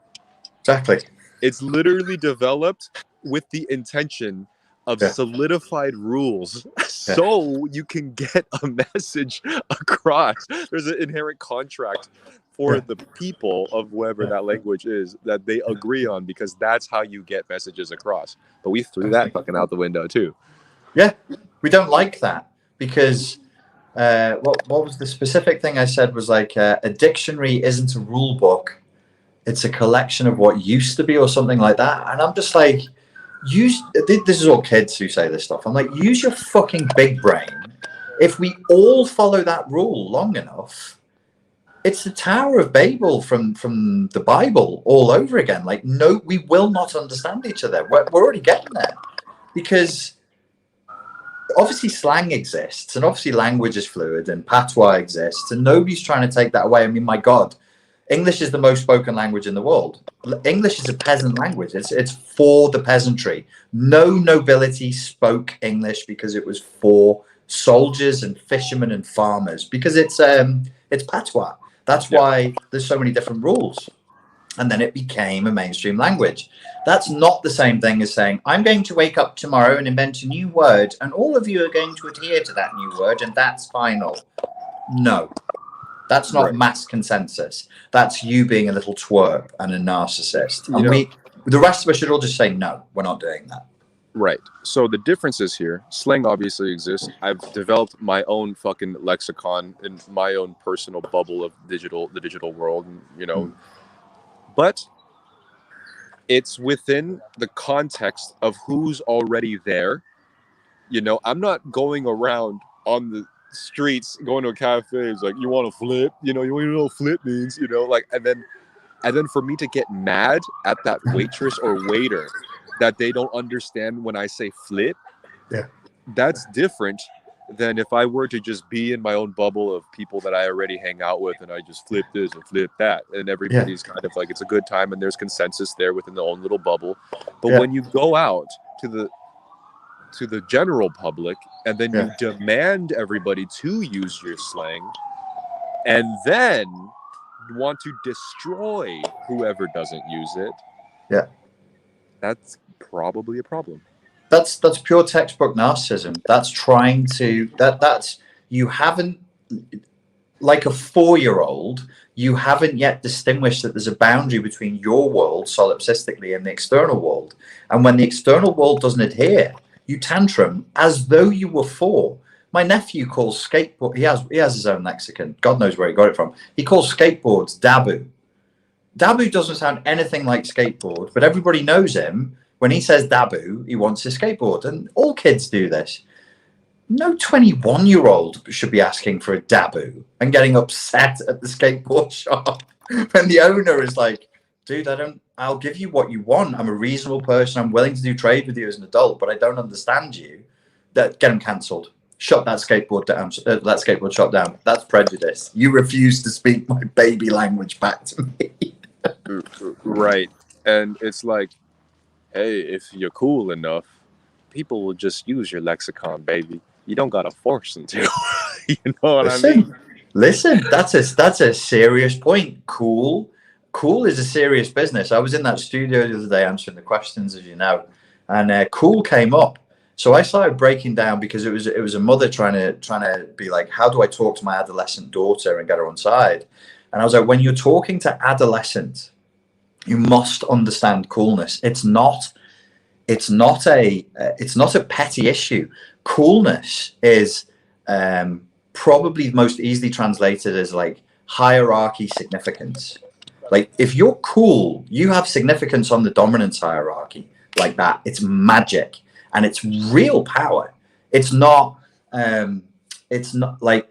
Exactly. It's literally developed with the intention of solidified rules so you can get a message across. There's an inherent contract for the people of whoever that language is that they agree on, because that's how you get messages across. But we threw that fucking out the window too. Yeah, we don't like that, because what was the specific thing I said was like a dictionary isn't a rule book, it's a collection of what used to be, or something like that. And I'm just like, this is all kids who say this stuff. I'm like, use your fucking big brain. If we all follow that rule long enough, it's the Tower of Babel from the Bible all over again. Like, no, we will not understand each other. We're already getting there, because obviously slang exists, and obviously language is fluid, and patois exists, and nobody's trying to take that away. I mean, my God, English is the most spoken language in the world. English is a peasant language. It's for the peasantry. No nobility spoke English because it was for soldiers and fishermen and farmers, because it's patois. That's why there's so many different rules. And then it became a mainstream language. That's not the same thing as saying, I'm going to wake up tomorrow and invent a new word, and all of you are going to adhere to that new word, and that's final. No, that's not mass consensus. That's you being a little twerp and a narcissist. And the rest of us should all just say, no, we're not doing that. Right. So the difference is here. Slang obviously exists. I've developed my own fucking lexicon in my own personal bubble of the digital world, and, you know, but it's within the context of who's already there. You know, I'm not going around on the streets, going to a cafe, it's like, you want to flip? You know, you want to know what flip means? You know, like, and then for me to get mad at that waitress or waiter that they don't understand when I say flip, that's different than if I were to just be in my own bubble of people that I already hang out with, and I just flip this and flip that, and everybody's kind of like, it's a good time and there's consensus there within their own little bubble. But when you go out to the general public, and then you demand everybody to use your slang, and then want to destroy whoever doesn't use it, Yeah. that's probably a problem. That's pure textbook narcissism. That's trying to that's you haven't, like a 4-year-old, you haven't yet distinguished that there's a boundary between your world solipsistically and the external world. And when the external world doesn't adhere, you tantrum as though you were 4. My nephew calls skateboard, he has his own lexicon. God knows where he got it from. He calls skateboards dabu. Dabu doesn't sound anything like skateboard, but everybody knows him. When he says dabu, he wants a skateboard. And all kids do this. No 21-year-old should be asking for a dabu and getting upset at the skateboard shop when the owner is like, dude, I'll give you what you want. I'm a reasonable person. I'm willing to do trade with you as an adult, but I don't understand you. Get him cancelled. Shut that skateboard down. That skateboard shop down. That's prejudice. You refuse to speak my baby language back to me. Right. And it's like, hey, if you're cool enough, people will just use your lexicon, baby. You don't gotta force them to. You know what I mean? Listen, that's a serious point. Cool is a serious business. I was in that studio the other day answering the questions, as you know, and cool came up. So I started breaking down, because it was a mother trying to be like, how do I talk to my adolescent daughter and get her on side? And I was like, when you're talking to adolescents, you must understand coolness. It's not a petty issue. Coolness is probably most easily translated as like hierarchy significance. Like if you're cool, you have significance on the dominance hierarchy like that. It's magic and it's real power. It's not like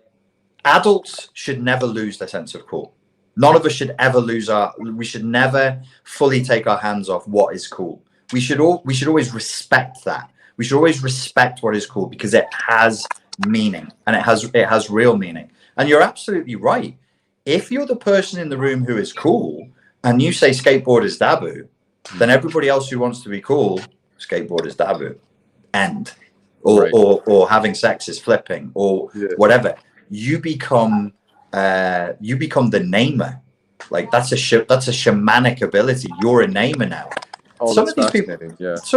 adults should never lose their sense of cool. None of us should ever we should never fully take our hands off what is cool. We should always respect that. We should always respect what is cool, because it has meaning, and it has real meaning. And you're absolutely right. If you're the person in the room who is cool and you say skateboard is dabu, then everybody else who wants to be cool, skateboard is dabu. End. Or having sex is flipping, or whatever. You become the namer. Like that's a shamanic ability. You're a namer now. Oh, some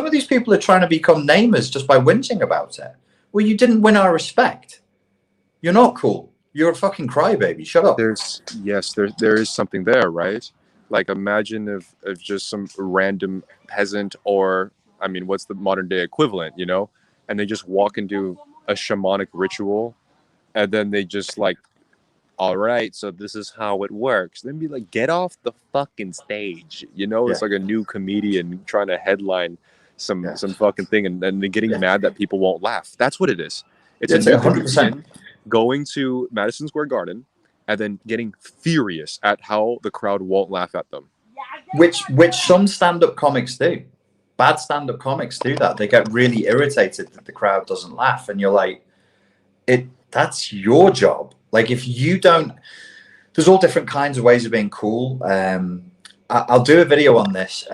of these people are trying to become namers just by whinging about it. Well, you didn't win our respect. You're not cool. You're a fucking crybaby. Shut up. There is something there, right? Like imagine if just some random peasant, or I mean, what's the modern day equivalent, you know? And they just walk into a shamanic ritual, and then they just like, all right, so this is how it works. Then be like, get off the fucking stage. You know, it's like a new comedian trying to headline some fucking thing, and then getting mad that people won't laugh. That's what it is. It's a new 100% going to Madison Square Garden and then getting furious at how the crowd won't laugh at them. Which some stand-up comics do. Bad stand-up comics do that. They get really irritated that the crowd doesn't laugh, and you're like, that's your job. Like if you don't, there's all different kinds of ways of being cool. I'll do a video on this.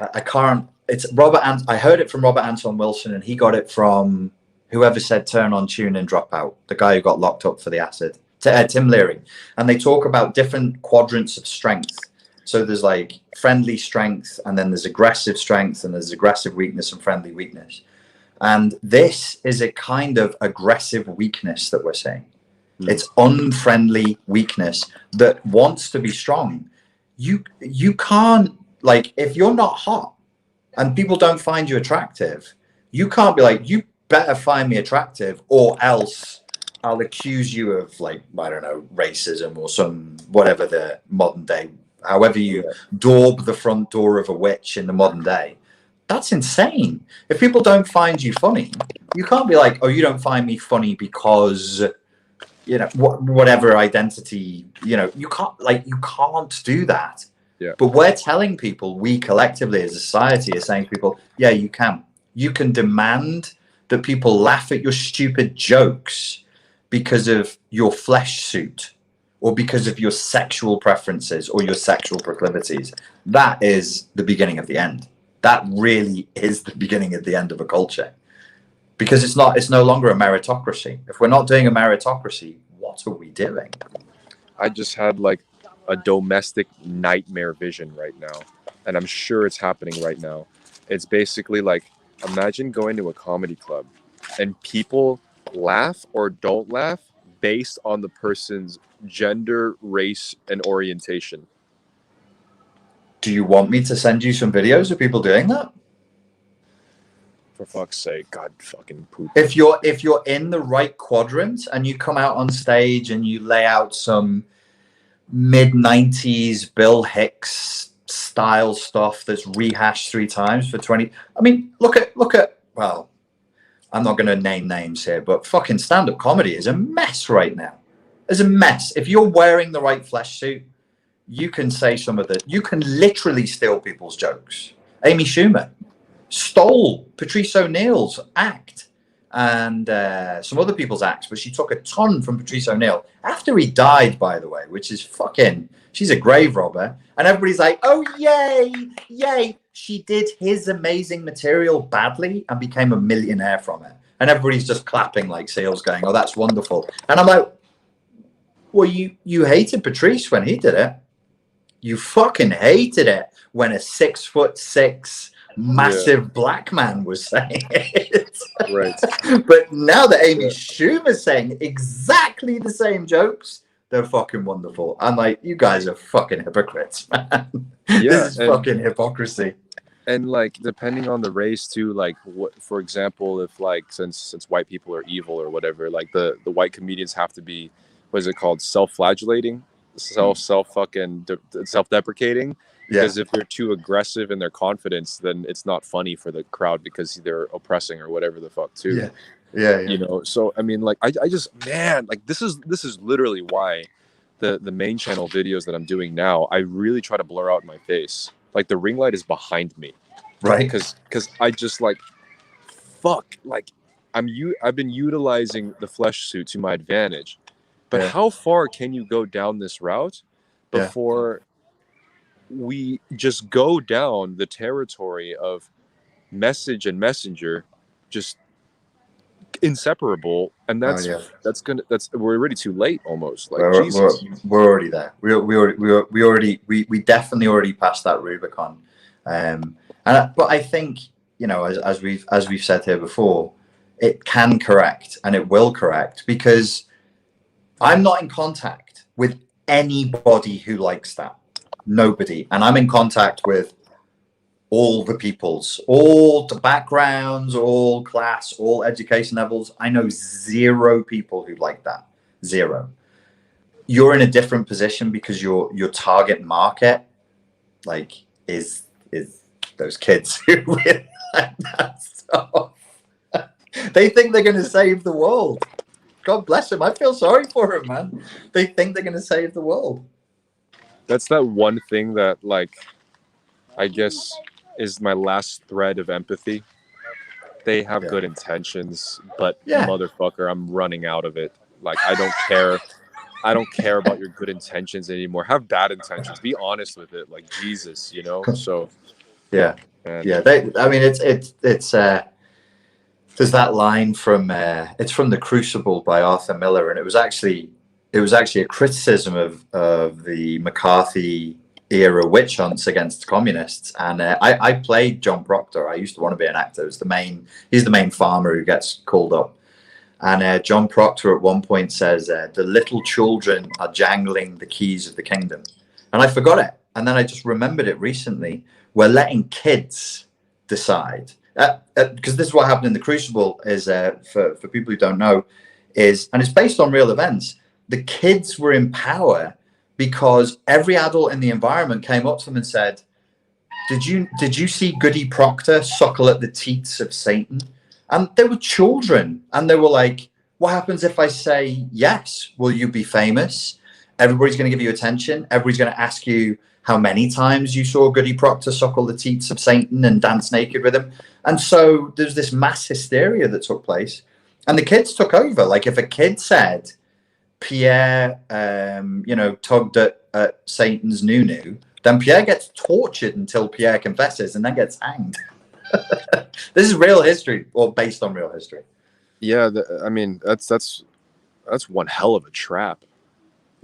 It's Robert. I heard it from Robert Anton Wilson, and he got it from whoever said turn on, tune and drop out. The guy who got locked up for the acid, Tim Leary. And they talk about different quadrants of strength. So there's like friendly strength, and then there's aggressive strength, and there's aggressive weakness and friendly weakness. And this is a kind of aggressive weakness that we're seeing. It's unfriendly weakness that wants to be strong. You can't, like, if you're not hot and people don't find you attractive, you can't be like, you better find me attractive or else I'll accuse you of, like, I don't know, racism or some, whatever the modern day, however you daub the front door of a witch in the modern day. That's insane. If people don't find you funny, you can't be like, oh, you don't find me funny because, you know, whatever identity, you know, you can't do that. Yeah. But we're telling people, we collectively as a society are saying to people, yeah, you can demand that people laugh at your stupid jokes because of your flesh suit or because of your sexual preferences or your sexual proclivities. That is the beginning of the end. That really is the beginning of the end of a culture, because it's no longer a meritocracy. If we're not doing a meritocracy, what are we doing? I just had like a domestic nightmare vision right now, and I'm sure it's happening right now. It's basically like, imagine going to a comedy club and people laugh or don't laugh based on the person's gender, race, and orientation. Do you want me to send you some videos of people doing that? For fuck's sake, God fucking poop. If you're in the right quadrant and you come out on stage and you lay out some mid-90s Bill Hicks style stuff that's rehashed 3 times for 20. I mean, look at well, I'm not going to name names here, but fucking stand-up comedy is a mess right now. It's a mess. If you're wearing the right flesh suit, you can say some of the, you can literally steal people's jokes. Amy Schumer stole Patrice O'Neill's act and some other people's acts, but she took a ton from Patrice O'Neill after he died, by the way, which is fucking, she's a grave robber. And everybody's like, oh, yay, yay. She did his amazing material badly and became a millionaire from it. And everybody's just clapping like seals going, oh, that's wonderful. And I'm like, well, you hated Patrice when he did it. You fucking hated it when a 6'6" massive black man was saying it. Right. But now that Amy Schumer's saying exactly the same jokes, they're fucking wonderful. I'm like, you guys are fucking hypocrites, man. This is fucking hypocrisy. And like, depending on the race too, like what, for example, if like, since white people are evil or whatever, like the white comedians have to be, what is it called? Self-flagellating, self-deprecating. Because if they're too aggressive in their confidence, then it's not funny for the crowd because they're oppressing or whatever the fuck too. Yeah. You know, so I mean, like, I just, man, like this is literally why the main channel videos that I'm doing now, I really try to blur out my face. Like the ring light is behind me, right? Because I just like, fuck, like I've been utilizing the flesh suit to my advantage, but how far can you go down this route before we just go down the territory of message and messenger, just inseparable, and that's we're already too late almost. Like we're already there. We definitely already passed that Rubicon. But I think, you know, as we've said here before, it can correct and it will correct, because I'm not in contact with anybody who likes that. Nobody. And I'm in contact with all the peoples, all the backgrounds, all class, all education levels. I know 0 people who like that. 0. You're in a different position because your target market, like, is those kids who really like that stuff. They think they're going to save the world. God bless them. I feel sorry for them, man. They think they're going to save the world. That's that one thing that, like, I guess is my last thread of empathy. They have good intentions, but motherfucker, I'm running out of it. Like, I don't care. I don't care about your good intentions anymore. Have bad intentions. Be honest with it. Like, Jesus, you know? So, I mean, it's there's that line from, it's from The Crucible by Arthur Miller. And it was actually a criticism of the McCarthy era witch hunts against communists. And I played John Proctor. I used to want to be an actor. He's the main farmer who gets called up. And John Proctor at one point says, the little children are jangling the keys of the kingdom. And I forgot it. And then I just remembered it recently. We're letting kids decide. Because this is what happened in The Crucible, is for people who don't know, and it's based on real events. The kids were in power because every adult in the environment came up to them and said, did you see Goody Proctor suckle at the teats of Satan? And they were children, and they were like, what happens if I say yes? Will you be famous? Everybody's going to give you attention. Everybody's going to ask you how many times you saw Goody Proctor suckle the teats of Satan and dance naked with him. And so there's this mass hysteria that took place, and the kids took over. Like, if a kid said Pierre, tugged at Satan's nunu, then Pierre gets tortured until Pierre confesses and then gets hanged. This is real history, or based on real history. Yeah, I mean, that's one hell of a trap.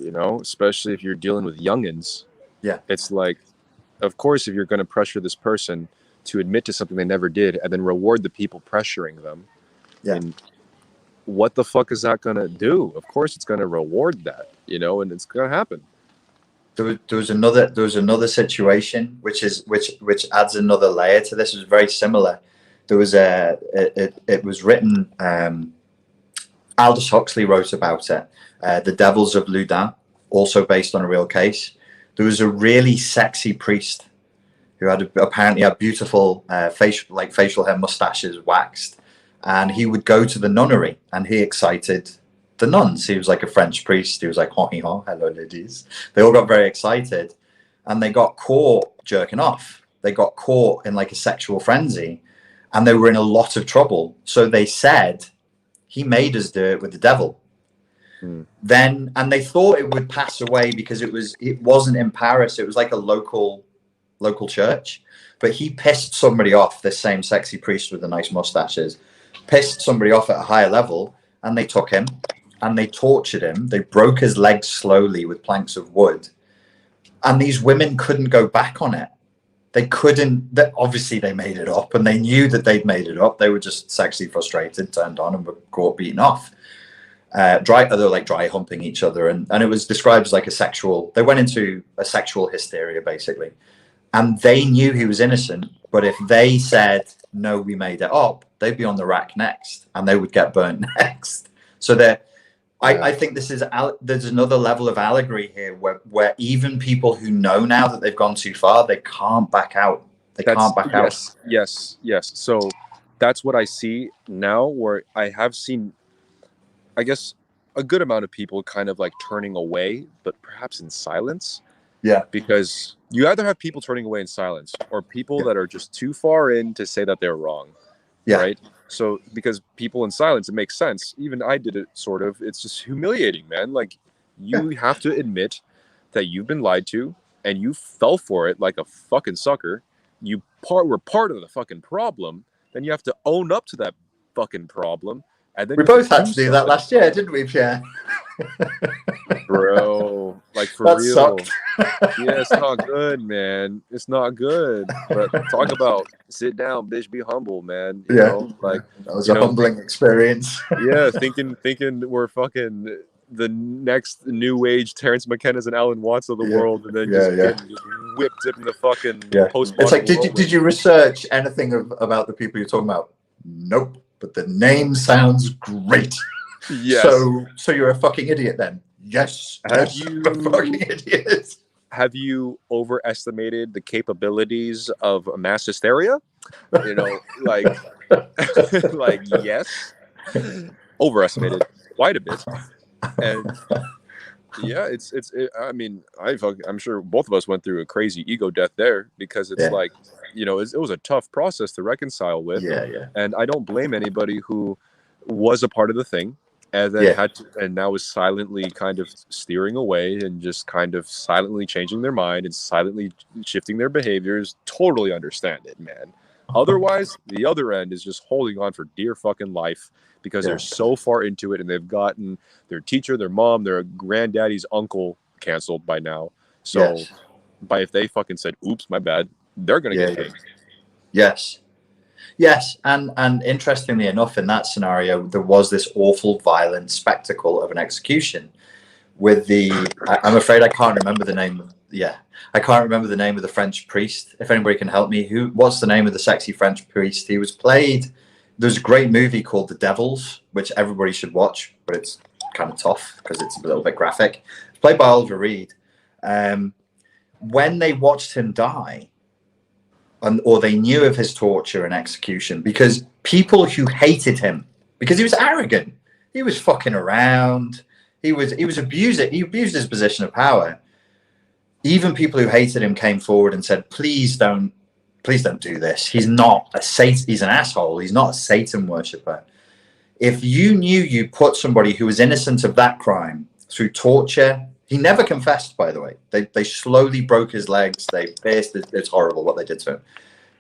you know, especially if you're dealing with youngins. Yeah. It's like, of course, if you're going to pressure this person to admit to something they never did and then reward the people pressuring them, Yeah. and what the fuck is that going to do? Of course, it's going to reward that, you know, and it's going to happen. There was another situation which adds another layer to this. It was very similar. There was it was written. Aldous Huxley wrote about it. The Devils of Lyon, also based on a real case. There was a really sexy priest who apparently had beautiful facial hair, mustaches waxed, and he would go to the nunnery and he excited the nuns. He was like a French priest. He was like, "Ho, ho, hello, ladies." They all got very excited, and they got caught jerking off. They got caught in like a sexual frenzy, and they were in a lot of trouble. So they said, "He made us do it with the devil." Then, and they thought it would pass away because it wasn't in Paris. It was like a local church, but he pissed somebody off. This same sexy priest with the nice mustaches pissed somebody off at a higher level, and they took him and they tortured him. They broke his legs slowly with planks of wood, and these women couldn't go back on it. They couldn't. Obviously, they made it up, and they knew that they'd made it up. They were just sexually frustrated, turned on, and were caught beaten off. They were like dry humping each other, and it was described as like a sexual. They went into a sexual hysteria basically, and they knew he was innocent. But if they said no, we made it up, they'd be on the rack next, and they would get burnt next. So I think there's another level of allegory here where even people who know now that they've gone too far, they can't back out. Can't back out. Yes. So that's what I see now, where I have seen, I guess, a good amount of people kind of like turning away, but perhaps in silence. Yeah. Because you either have people turning away in silence or people that are just too far in to say that they're wrong. Yeah. Right. So because people in silence, it makes sense. Even I did it sort of. It's just humiliating, man. Like you have to admit that you've been lied to and you fell for it like a fucking sucker. You were part of the fucking problem. Then you have to own up to that fucking problem. And then we both had to do that last year, didn't we, Pierre? Bro, like for that real. Sucked. Yeah, it's not good, man. It's not good. But talk about sit down, bitch, be humble, man. You know, like that was a humbling experience. Yeah, thinking we're fucking the next new age Terrence McKenna's and Alan Watts of the world, and then just whipped in the fucking post. It's like, did you research anything about the people you're talking about? Nope. But the name sounds great. Yes. So you're a fucking idiot then? Yes. You a fucking idiot? Have you overestimated the capabilities of mass hysteria? You know, like, like yes, overestimated quite a bit. And yeah, I mean, I'm sure both of us went through a crazy ego death there because it's like, you know, it was a tough process to reconcile with. Yeah. And I don't blame anybody who was a part of the thing and then had to, and now is silently kind of steering away and just kind of silently changing their mind and silently shifting their behaviors. Totally understand it, man. Otherwise, the other end is just holding on for dear fucking life because they're so far into it and they've gotten their teacher, their mom, their granddaddy's uncle canceled by now. So if they fucking said, oops, my bad, they're going to get paid. Yes. And interestingly enough, in that scenario, there was this awful, violent spectacle of an execution with I'm afraid I can't remember the name. I can't remember the name of the French priest. If anybody can help me, what's the name of the sexy French priest? He was played. There's a great movie called The Devils, which everybody should watch, but it's kind of tough because it's a little bit graphic. It's played by Oliver Reed. When they watched him die, or they knew of his torture and execution, because people who hated him, because he was arrogant, he was fucking around, he abused his position of power. Even people who hated him came forward and said, please don't do this. He's not a Satan. He's an asshole. He's not a Satan worshipper. If you knew you put somebody who was innocent of that crime through torture, he never confessed, by the way. They slowly broke his legs. They pierced. It's horrible what they did to him.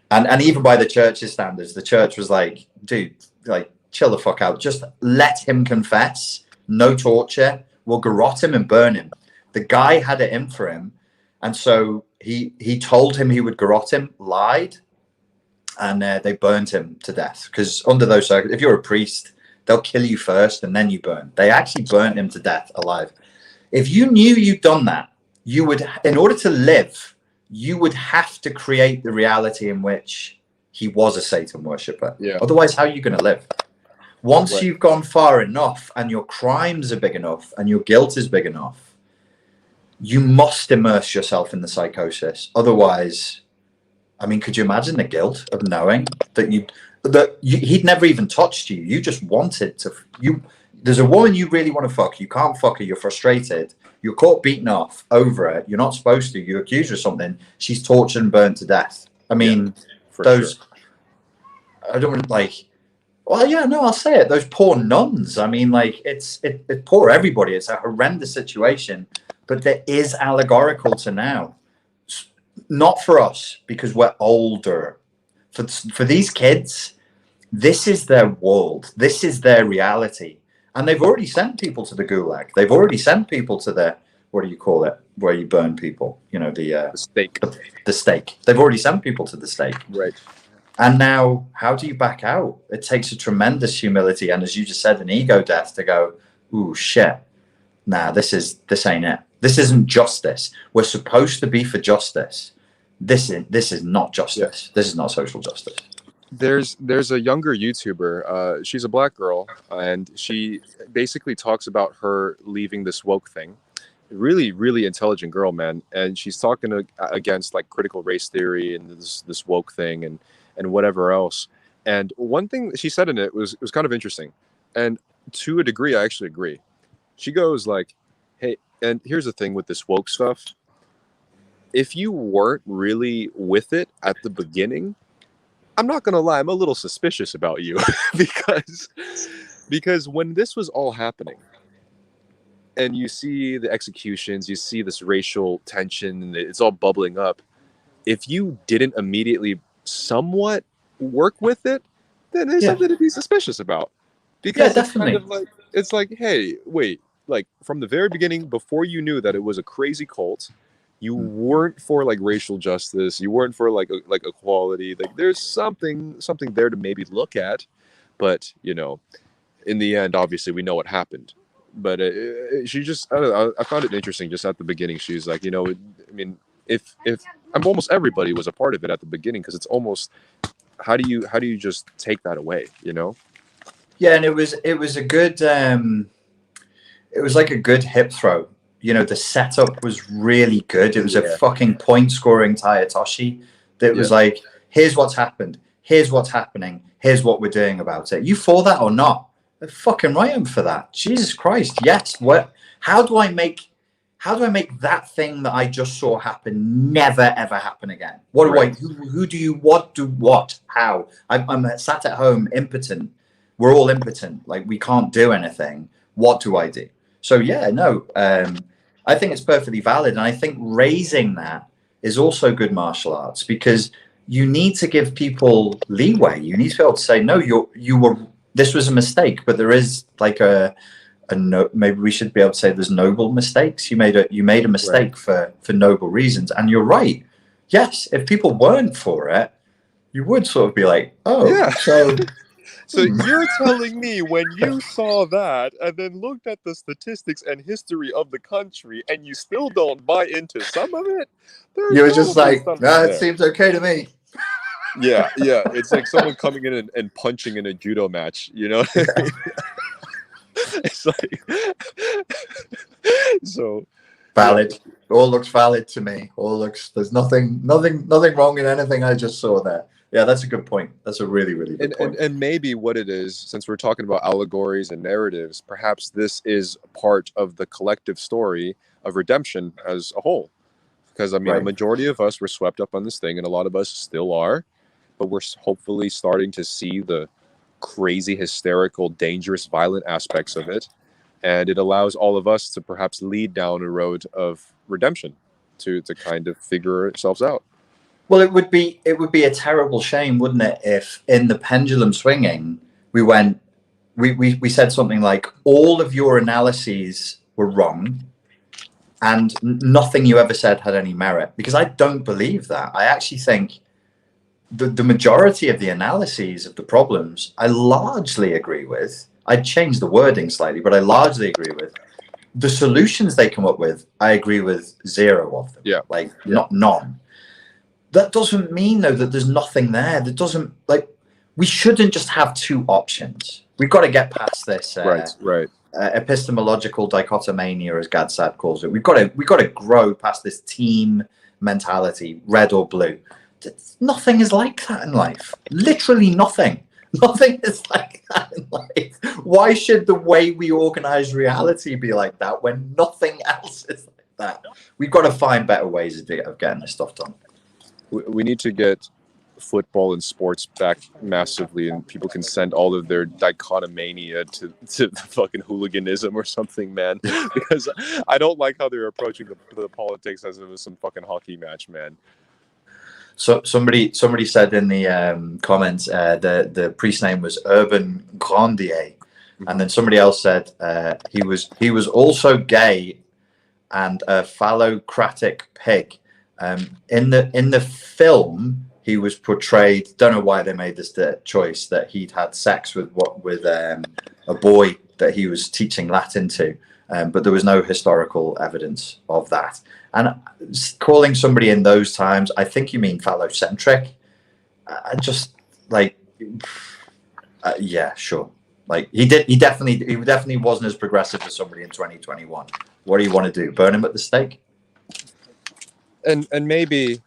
And even by the church's standards, the church was like, dude, like, chill the fuck out. Just let him confess. No torture. We'll garrote him and burn him. The guy had it in for him, and so he told him he would garrote him, lied, and they burned him to death. Because under those circumstances, if you're a priest, they'll kill you first and then you burn. They actually burnt him to death alive. If you knew you'd done that, you would, in order to live, you would have to create the reality in which he was a Satan worshipper. Yeah. Otherwise, how are you going to live? Once Right. you've gone far enough and your crimes are big enough and your guilt is big enough, you must immerse yourself in the psychosis. Otherwise, I mean, could you imagine the guilt of knowing that he'd never even touched you? You just wanted to. There's a woman you really want to fuck. You can't fuck her. You're frustrated. You're caught beaten off over it. You're not supposed to. You accuse her of something. She's tortured and burnt to death. I mean, those. Sure. I don't want like. Well, yeah, no, I'll say it. Those poor nuns. I mean, like it's poor everybody. It's a horrendous situation, but there is allegorical to now. Not for us because we're older. For these kids, this is their world. This is their reality. And they've already sent people to the gulag. They've already sent people to the, what do you call it, where you burn people? You know, the stake. The stake. They've already sent people to the stake. Right. And now, how do you back out? It takes a tremendous humility. And as you just said, an ego death to go, ooh, shit. Nah, this ain't it. This isn't justice. We're supposed to be for justice. This is not justice. Yeah. This is not social justice. There's a younger YouTuber. She's a black girl, and she basically talks about her leaving this woke thing. Really, really intelligent girl, man. And she's talking against like critical race theory and this woke thing and whatever else. And one thing that she said in it was kind of interesting. And to a degree, I actually agree. She goes like, hey, and here's the thing with this woke stuff. If you weren't really with it at the beginning, I'm not going to lie, I'm a little suspicious about you because when this was all happening and you see the executions, you see this racial tension and it's all bubbling up, if you didn't immediately somewhat work with it, then there's something to be suspicious about. Because definitely. It's kind of like, it's like, hey, wait, like from the very beginning, before you knew that it was a crazy cult, you weren't for like racial justice, you weren't for like equality. Like there's something there to maybe look at, but you know, in the end, obviously we know what happened. But she just, I don't know, I found it interesting just at the beginning. She's like, you know, I mean, if almost everybody was a part of it at the beginning, because it's almost, how do you just take that away, you know? Yeah, and it was a good, it was like a good hip throw. You know, the setup was really good. It was a fucking point scoring Tayatoshi that was like, here's what's happened. Here's what's happening. Here's what we're doing about it. You for that or not? I fucking right him for that. Jesus Christ. Yes. How do I make that thing that I just saw happen never ever happen again? What do I, who do you, what, how? I'm sat at home impotent. We're all impotent. Like we can't do anything. What do I do? So yeah, no, I think it's perfectly valid. And I think raising that is also good martial arts because you need to give people leeway. You need to be able to say, no, this was a mistake, but there is like maybe we should be able to say there's noble mistakes. You made a mistake for noble reasons. And you're right. Yes. If people weren't for it, you would sort of be like, oh, yeah. So you're telling me when you saw that and then looked at the statistics and history of the country and you still don't buy into some of it? You were just like, nah, it seems okay to me. Yeah. It's like someone coming in and punching in a judo match, you know? It's like, so. Valid. All looks valid to me. There's nothing wrong in anything I just saw there. Yeah, that's a good point. That's a really, really good point. And maybe what it is, since we're talking about allegories and narratives, perhaps this is part of the collective story of redemption as a whole. Because, I mean, a majority of us were swept up on this thing, and a lot of us still are. But we're hopefully starting to see the crazy, hysterical, dangerous, violent aspects of it. And it allows all of us to perhaps lead down a road of redemption to kind of figure ourselves out. Well, it would be a terrible shame, wouldn't it, if in the pendulum swinging we said something like all of your analyses were wrong, and nothing you ever said had any merit, because I don't believe that. I actually think the majority of the analyses of the problems I largely agree with. I'd change the wording slightly, but I largely agree with. The solutions they come up with, I agree with zero of them. Yeah. Like not none. That doesn't mean though that there's nothing there. That doesn't, like, we shouldn't just have two options. We've got to get past this Right. epistemological dichotomania, as Gadsad calls it. We've got to grow past this team mentality, red or blue. Nothing is like that in life. Literally nothing. Nothing is like that in life. Why should the way we organize reality be like that when nothing else is like that? We've got to find better ways of getting this stuff done. We need to get football and sports back massively, and people can send all of their dichotomania to the fucking hooliganism or something, man. Because I don't like how they're approaching the politics as if it was some fucking hockey match, man. So somebody said in the comments the priest name was Urban Grandier, and then somebody else said he was also gay and a phallocratic pig. In the film, he was portrayed. Don't know why they made this choice that he'd had sex with a boy that he was teaching Latin to, but there was no historical evidence of that. And calling somebody in those times, I think you mean phallocentric. Just like, yeah, sure. Like he definitely wasn't as progressive as somebody in 2021. What do you want to do? Burn him at the stake? And maybe,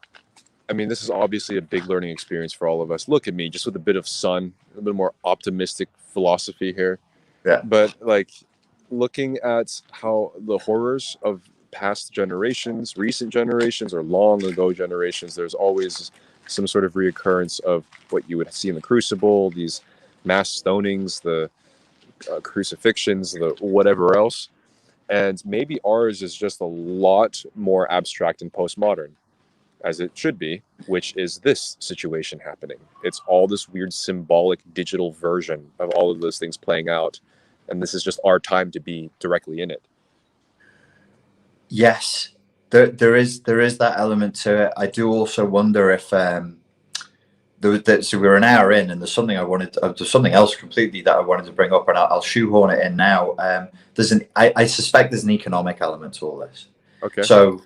I mean, this is obviously a big learning experience for all of us. Look at me, just with a bit of sun, a bit more optimistic philosophy here. Yeah. But like looking at how the horrors of past generations, recent generations, or long ago generations, there's always some sort of reoccurrence of what you would see in the Crucible, these mass stonings, the crucifixions, the whatever else. And maybe ours is just a lot more abstract and postmodern, as it should be, which is this situation happening. It's all this weird symbolic digital version of all of those things playing out. And this is just our time to be directly in it. Yes, there is that element to it. I do also wonder if so we're an hour in, and there's something there's something else completely that I wanted to bring up, and I'll shoehorn it in now. I suspect there's an economic element to all this. Okay. So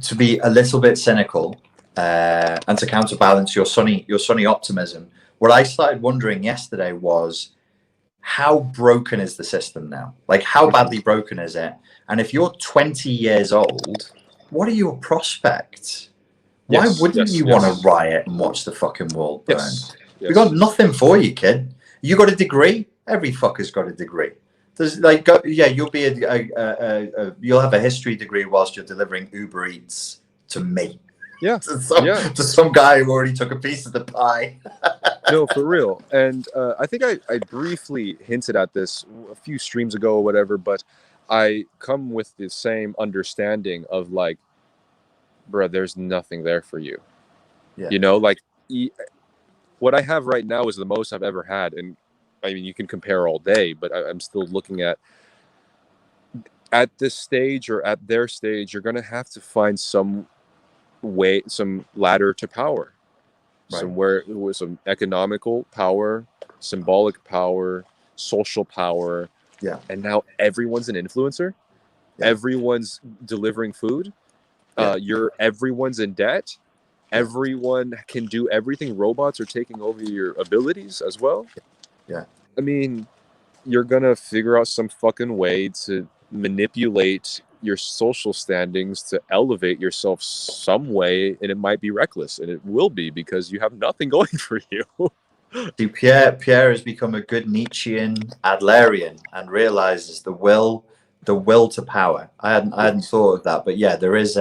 to be a little bit cynical and to counterbalance your sunny optimism, what I started wondering yesterday was, how broken is the system now? Like, how badly broken is it? And if you're 20 years old, what are your prospects? Why wouldn't you want to riot and watch the fucking world burn? We got nothing for you, kid. You got a degree? Every fucker's got a degree. There's like, you'll be you'll have a history degree whilst you're delivering Uber Eats to me. Yeah. To some guy who already took a piece of the pie. No, for real. And I think I briefly hinted at this a few streams ago or whatever, but I come with the same understanding of like, bruh, there's nothing there for you. Yeah. You know, like what I have right now is the most I've ever had. And I mean, you can compare all day, but I'm still looking at this stage or at their stage, you're going to have to find some way, some ladder to power. Right. Somewhere with some economical power, symbolic power, social power. Yeah. And now everyone's an influencer. Yeah. Everyone's delivering food. Yeah. Everyone's in debt. Everyone can do everything. Robots are taking over your abilities as well. Yeah. I mean, you're gonna figure out some fucking way to manipulate your social standings to elevate yourself some way, and it might be reckless, and it will be, because you have nothing going for you. See, Pierre has become a good Nietzschean Adlerian and realizes the will to power. I hadn't thought of that, but yeah, there is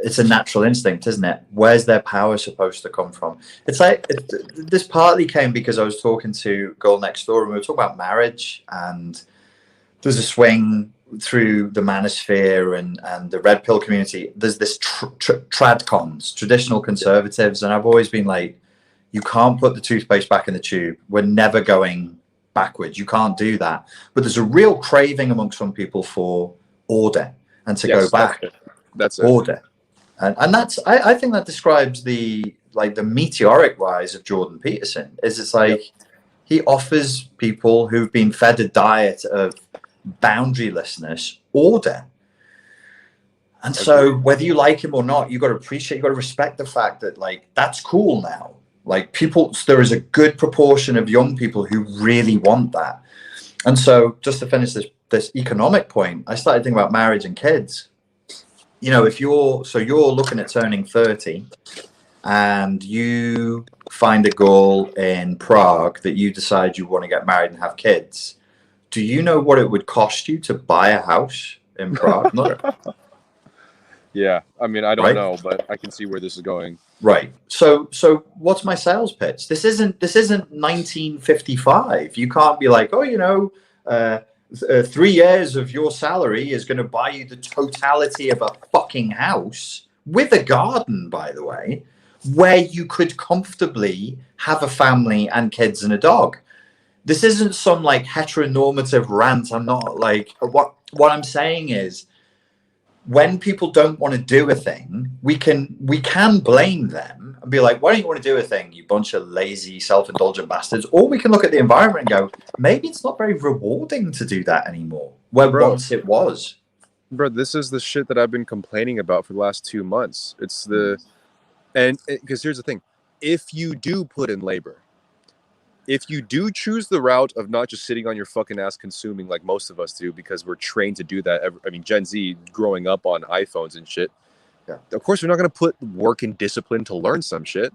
it's a natural instinct, isn't it? Where's their power supposed to come from? It's like this partly came because I was talking to Girl Next Door, and we were talking about marriage, and there's a swing through the manosphere and the red pill community. There's this tradcons, traditional conservatives, and I've always been like, you can't put the toothpaste back in the tube. We're never going backwards. You can't do that. But there's a real craving amongst some people for order. and to go back. That's it. Order. And that's I think that describes the meteoric rise of Jordan Peterson. It's like he offers people who've been fed a diet of boundarylessness order. And so whether you like him or not, you got to respect the fact that like that's cool now. Like there is a good proportion of young people who really want that. And so just to finish this economic point, I started thinking about marriage and kids. You know, if you're looking at turning 30 and you find a girl in Prague that you decide you want to get married and have kids, do you know what it would cost you to buy a house in Prague? Yeah, I mean, I don't know, but I can see where this is going. Right. So what's my sales pitch? This isn't 1955. You can't be like, oh, you know, 3 years of your salary is going to buy you the totality of a fucking house with a garden, by the way, where you could comfortably have a family and kids and a dog. This isn't some like heteronormative rant. I'm not like what I'm saying is, when people don't want to do a thing, we can blame them and be like, why don't you want to do a thing, you bunch of lazy, self-indulgent bastards? Or we can look at the environment and go, maybe it's not very rewarding to do that anymore, where once it was. Bro, this is the shit that I've been complaining about for the last 2 months. Because here's the thing. If you do put in labor, if you do choose the route of not just sitting on your fucking ass consuming like most of us do, because we're trained to do that. I mean, Gen Z growing up on iPhones and shit. Yeah. Of course, we're not going to put work and discipline to learn some shit.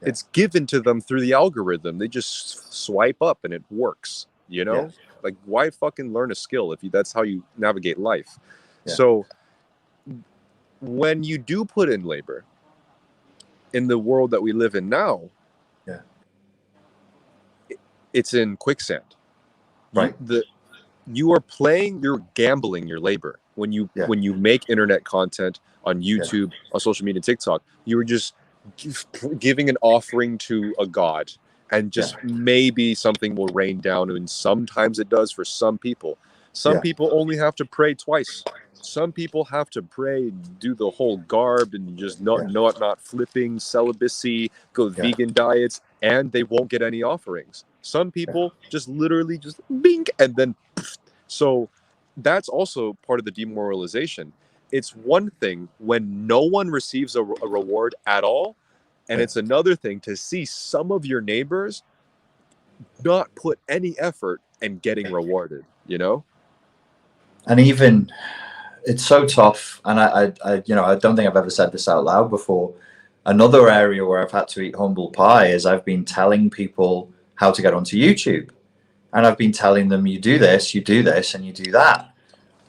Yeah. It's given to them through the algorithm. They just swipe up and it works, you know? Yeah. Like, why fucking learn a skill if that's how you navigate life? Yeah. So when you do put in labor in the world that we live in now, it's in quicksand, right? You're gambling your labor when you make internet content on YouTube, on social media, TikTok. You're just giving an offering to a god, and just maybe something will rain down. And sometimes it does for some people. Some people only have to pray twice. Some people have to pray, do the whole garb, and just not flipping, celibacy, go vegan diets, and they won't get any offerings. Some people just literally just bink, and then poof. So that's also part of the demoralization. It's one thing when no one receives a reward at all, and it's another thing to see some of your neighbors not put any effort and getting rewarded, you know? And even it's so tough, and I don't think I've ever said this out loud before. Another area where I've had to eat humble pie is I've been telling people how to get onto YouTube. And I've been telling them, you do this, and you do that.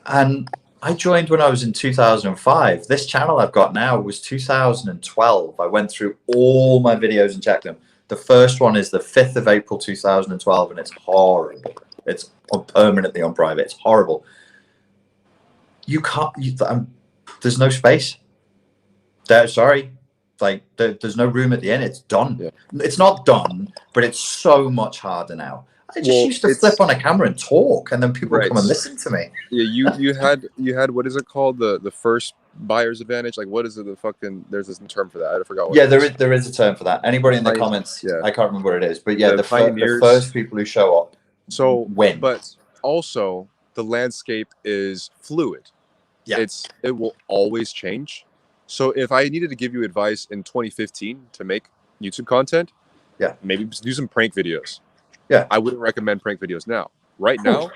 And I joined when I was in 2005. This channel I've got now was 2012. I went through all my videos and checked them. The first one is the 5th of April, 2012, and it's horrible. It's permanently on private. It's horrible. You can't, there's no space. Sorry. Like there's no room at the end. It's done. Yeah. It's not done, but it's so much harder now. I just used to flip on a camera and talk, and then people would come and listen to me. Yeah, you had what is it called, the first buyer's advantage? Like, what is it? There's this term for that. I forgot. What there is a term for that. Anybody in the comments? Yeah. I can't remember what it is, but the first people who show up win. But also the landscape is fluid. Yeah, it will always change. So if I needed to give you advice in 2015 to make YouTube content, maybe do some prank videos. Yeah, I wouldn't recommend prank videos now. Right now,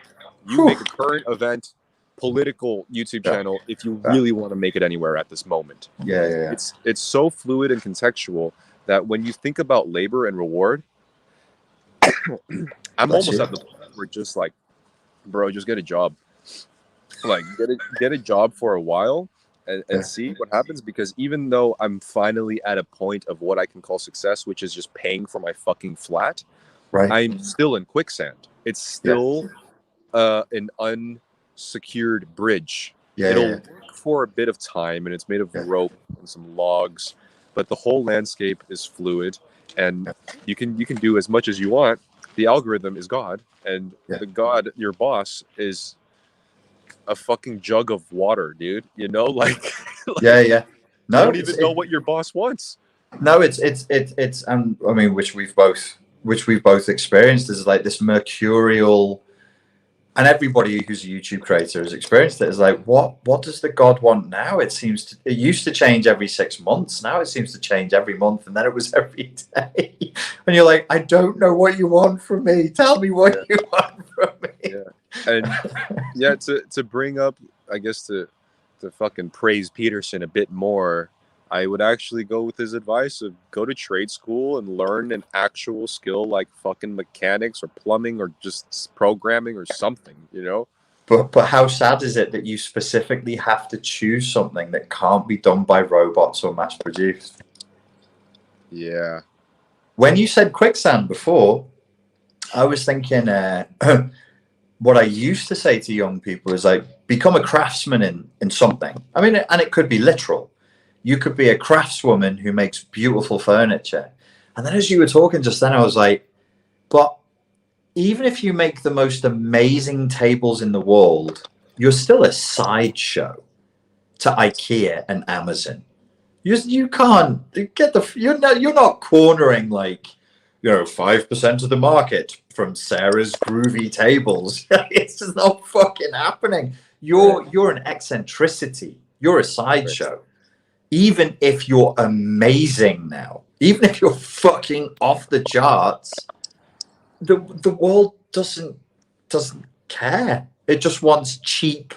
you make a current event, political YouTube channel if you really want to make it anywhere at this moment. Yeah. It's so fluid and contextual that when you think about labor and reward, I'm almost at the point where just like, bro, just get a job. Like get a job for a while. And see what happens, because even though I'm finally at a point of what I can call success, which is just paying for my fucking flat, I'm still in quicksand. It's still an unsecured bridge. It'll work for a bit of time, and it's made of rope and some logs, but the whole landscape is fluid, and you can do as much as you want. The algorithm is God, and the God, your boss, is a fucking jug of water, dude. You know, like, Yeah, yeah. No, you don't even know what your boss wants. No, it's I mean, which we've both experienced, is like this mercurial, and everybody who's a YouTube creator has experienced it. Is like, what does the God want now? It used to change every 6 months. Now it seems to change every month, and then it was every day. And you're like, I don't know what you want from me. Tell me what you want from me. Yeah, and yeah, to bring up, I guess to fucking praise Peterson a bit more, I would actually go with his advice of go to trade school and learn an actual skill like fucking mechanics or plumbing or just programming or something, you know? But how sad is it that you specifically have to choose something that can't be done by robots or mass produced? Yeah. When you said quicksand before, I was thinking what I used to say to young people is like, become a craftsman in something. I mean, and it could be literal. You could be a craftswoman who makes beautiful furniture. And then as you were talking just then, I was like, but even if you make the most amazing tables in the world, you're still a sideshow to IKEA and Amazon. You can't get you're not cornering like, 5% of the market from Sarah's groovy tables. It's just not fucking happening. You're an eccentricity. You're a sideshow. Even if you're amazing now, even if you're fucking off the charts, the world doesn't care. It just wants cheap,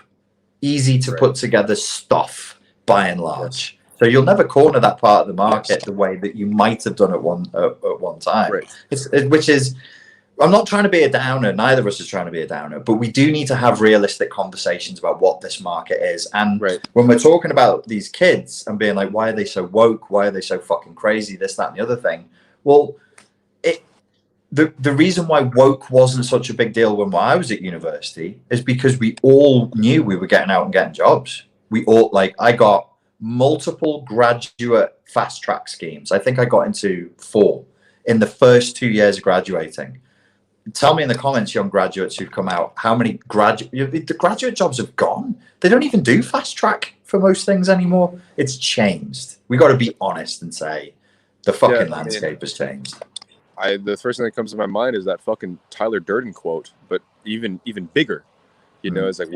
easy to put together stuff by and large. So you'll never corner that part of the market the way that you might have done at one time. Right. Which is, I'm not trying to be a downer. Neither of us is trying to be a downer, but we do need to have realistic conversations about what this market is. And when we're talking about these kids and being like, why are they so woke? Why are they so fucking crazy? This, that, and the other thing. Well, the reason why woke wasn't such a big deal when I was at university is because we all knew we were getting out and getting jobs. We all, like, I got multiple graduate fast track schemes. I think I got into 4 in the first 2 years of graduating. Tell me in the comments, young graduates who've come out, how many the graduate jobs have gone. They don't even do fast track for most things anymore. It's changed. We got to be honest and say the fucking landscape has changed. The first thing that comes to my mind is that fucking Tyler Durden quote, but even bigger. You know, it's like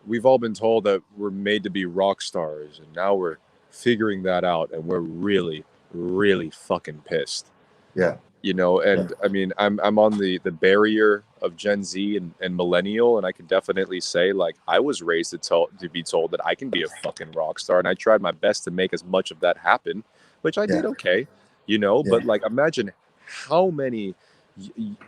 we've all been told that we're made to be rock stars, and now we're figuring that out, and we're really, really fucking pissed. Yeah. You know, and I mean, I'm on the barrier of Gen Z and millennial, and I can definitely say, like, I was raised to be told that I can be a fucking rock star, and I tried my best to make as much of that happen, which I did okay, you know. But like, imagine how many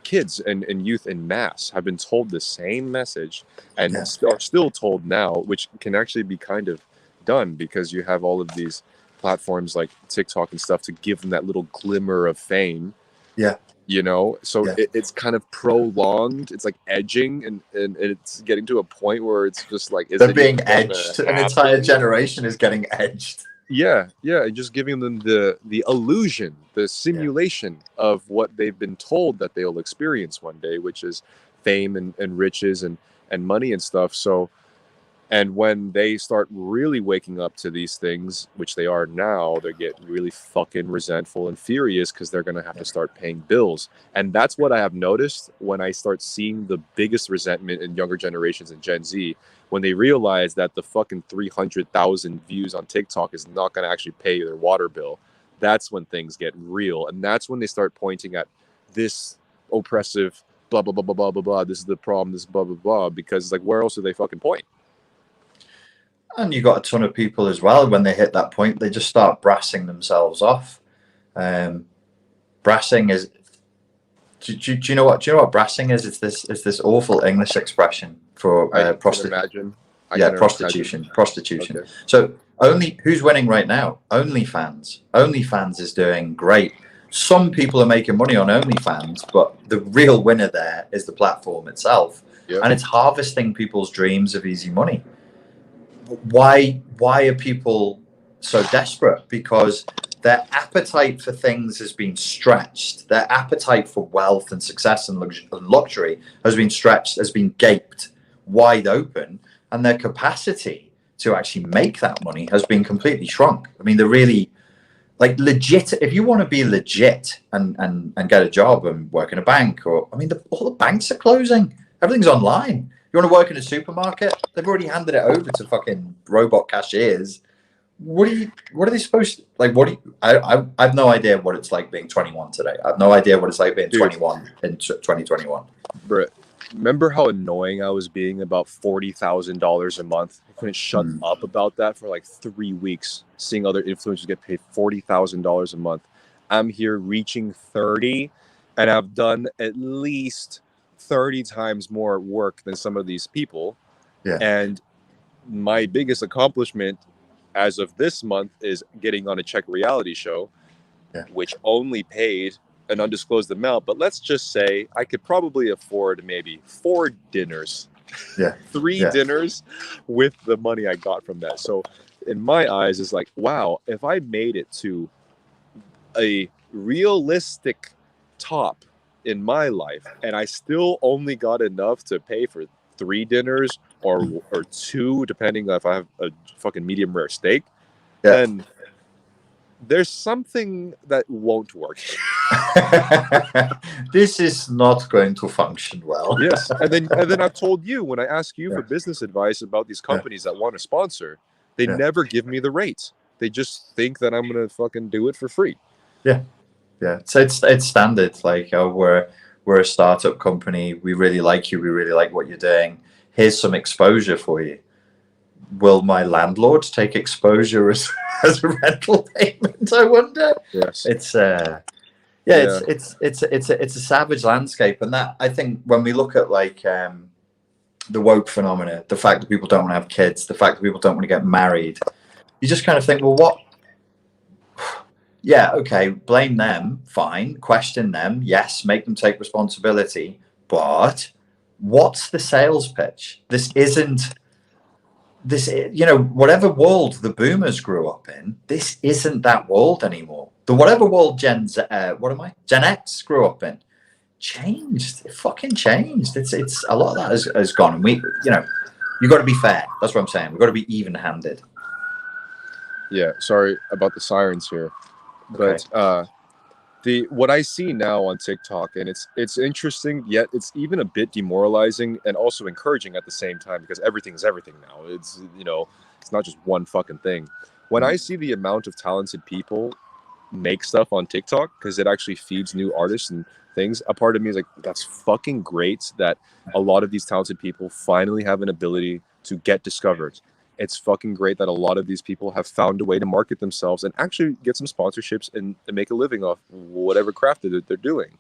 kids and youth in mass have been told the same message and are still told now, which can actually be kind of done because you have all of these platforms like TikTok and stuff to give them that little glimmer of fame. Yeah. You know, so it's kind of prolonged. It's like edging, and it's getting to a point where it's just like, they're being edged. An entire generation is getting edged. Yeah, just giving them the illusion, the simulation of what they've been told that they'll experience one day, which is fame and riches and money and stuff. So, and when they start really waking up to these things, which they are now, they get really fucking resentful and furious because they're going to have to start paying bills. And that's what I have noticed when I start seeing the biggest resentment in younger generations and Gen Z, when they realize that the fucking 300,000 views on TikTok is not going to actually pay their water bill. That's when things get real. And that's when they start pointing at this oppressive, blah, blah, blah, blah, blah, blah, blah. This is the problem, this blah, blah, blah. Because it's like, where else do they fucking point? And you got a ton of people as well, when they hit that point, they just start brassing themselves off. Brassing is, do you know what brassing is? It's this awful English expression for prostitution. Prostitution. Okay. So who's winning right now? OnlyFans. OnlyFans is doing great. Some people are making money on OnlyFans, but the real winner there is the platform itself. Yep. And it's harvesting people's dreams of easy money. Why are people so desperate? Because their appetite for things has been stretched. Their appetite for wealth and success and luxury has been stretched, has been gaped wide open. and their capacity to actually make that money has been completely shrunk. I mean, they're really like legit. If you want to be legit and get a job and work in a bank, or I mean, all the banks are closing. Everything's online. You want to work in a supermarket? They've already handed it over to fucking robot cashiers. What are they supposed to like? I have no idea what it's like being 21 today. I have no idea what it's like being 21 in 2021. Bro, remember how annoying I was being about $40,000 a month? I couldn't shut up about that for like 3 weeks, seeing other influencers get paid $40,000 a month. I'm here reaching 30, and I've done at least 30 times more work than some of these people. Yeah. And my biggest accomplishment as of this month is getting on a Czech reality show, which only paid an undisclosed amount, but let's just say I could probably afford maybe 4 dinners, 3 dinners with the money I got from that. So in my eyes, it's like, wow, if I made it to a realistic top in my life and I still only got enough to pay for 3 dinners or 2, depending on if I have a fucking medium rare steak, then there's something that won't work. This is not going to function well. Yes, and then I've told you, when I ask you for business advice about these companies that want to sponsor, they never give me the rates. They just think that I'm gonna fucking do it for free. So it's standard. Like, we're a startup company. We really like you. We really like what you're doing. Here's some exposure for you. Will my landlord take exposure as a rental payment? I wonder. Yes. It's a savage landscape, and that, I think, when we look at like the woke phenomena, the fact that people don't want to have kids, the fact that people don't want to get married, you just kind of think, well, what? Yeah, okay, blame them, fine, question them, yes, make them take responsibility, but what's the sales pitch? This, whatever world the boomers grew up in, this isn't that world anymore. The whatever world Gen X grew up in changed. It fucking changed. It's a lot of that has gone. And you got to be fair. That's what I'm saying. We've got to be even-handed. Yeah, sorry about the sirens here. But what I see now on TikTok, and it's interesting, yet it's even a bit demoralizing and also encouraging at the same time, because everything's everything now. It's it's not just one fucking thing. When I see the amount of talented people make stuff on TikTok, because it actually feeds new artists and things, a part of me is like, that's fucking great that a lot of these talented people finally have an ability to get discovered. It's fucking great that a lot of these people have found a way to market themselves and actually get some sponsorships and make a living off whatever craft that they're doing.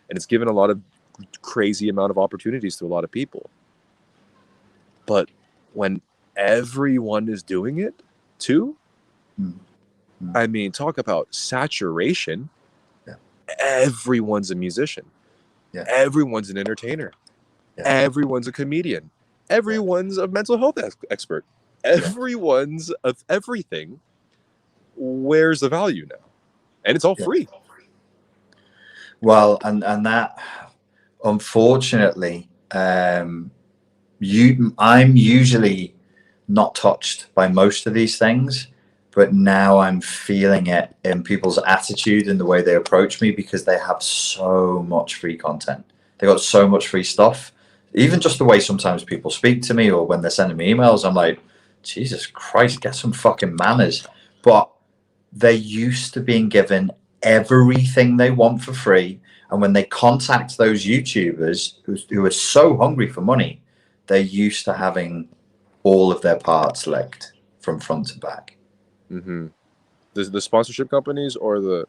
And it's given a lot of crazy amount of opportunities to a lot of people. But when everyone is doing it too, I mean, talk about saturation. Everyone's a musician. Everyone's an entertainer. Everyone's a comedian. Everyone's a mental health expert. Everyone's of everything. Where's the value now? And it's all free. Well, and that, unfortunately, I'm usually not touched by most of these things, but now I'm feeling it in people's attitude and the way they approach me, because they have so much free content. They got so much free stuff. Even just the way sometimes people speak to me, or when they're sending me emails, I'm like, Jesus Christ, get some fucking manners. But they're used to being given everything they want for free. And when they contact those YouTubers who are so hungry for money, they're used to having all of their parts licked from front to back. Mm-hmm. The sponsorship companies or the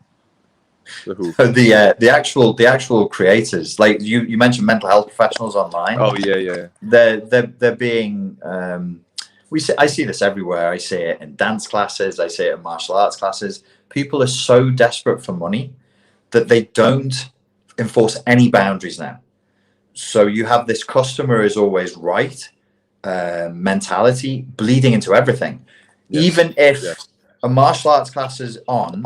who? The actual creators, like you mentioned mental health professionals online. Oh yeah. They're being I see this everywhere. I see it in dance classes, I see it in martial arts classes. People are so desperate for money that they don't enforce any boundaries now. So you have this customer is always right mentality bleeding into everything. Yes. Even if a martial arts class is on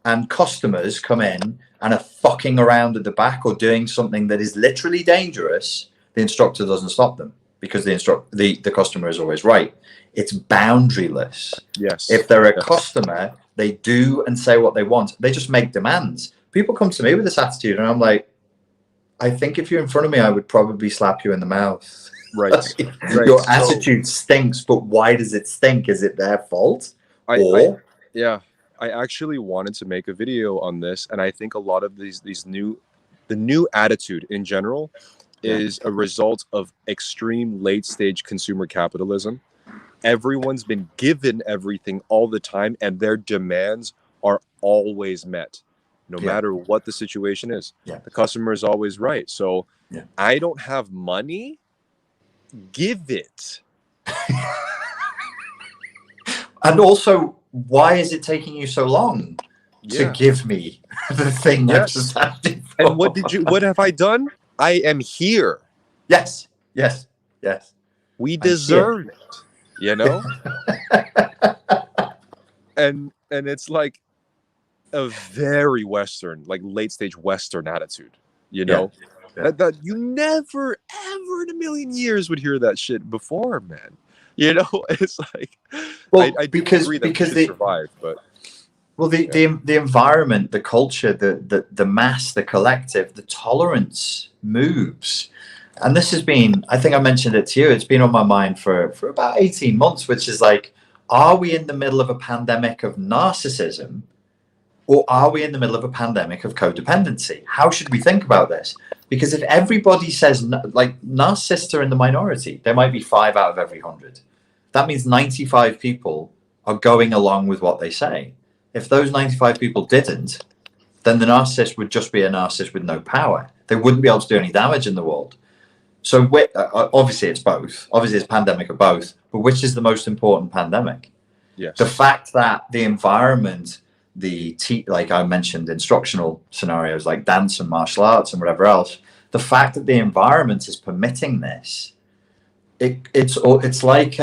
and customers come in and are fucking around at the back or doing something that is literally dangerous, the instructor doesn't stop them because the customer is always right. It's boundaryless. Yes. If they're a customer, they do and say what they want. They just make demands. People come to me with this attitude, and I'm like, I think if you're in front of me, I would probably slap you in the mouth. Right. Your attitude stinks, but why does it stink? Is it their fault? I actually wanted to make a video on this, and I think a lot of the new attitude in general is a result of extreme late stage consumer capitalism. Everyone's been given everything all the time, and their demands are always met, no matter what the situation is. The customer is always right. So I don't have money. Give it. And also, why is it taking you so long to give me the thing I've just asked you for? And what have I done? I am here. Yes. We deserve it, you know? and it's like a very Western, like late stage Western attitude, you know? That you never ever in a million years would hear that shit before, man. You know, it's like, well, I because they survive, but the environment, the culture, the mass, the collective, the tolerance moves. And this has been, I think I mentioned it to you, it's been on my mind for about 18 months, which is like, are we in the middle of a pandemic of narcissism, or are we in the middle of a pandemic of codependency? How should we think about this? Because if everybody says, like, narcissists are in the minority, there might be 5 out of every 100. That means 95 people are going along with what they say. If those 95 people didn't, then the narcissist would just be a narcissist with no power. They wouldn't be able to do any damage in the world. So obviously it's both. Obviously it's pandemic of both. But which is the most important pandemic? Yes. The fact that the environment, like I mentioned, instructional scenarios like dance and martial arts and whatever else, the fact that the environment is permitting this, it's like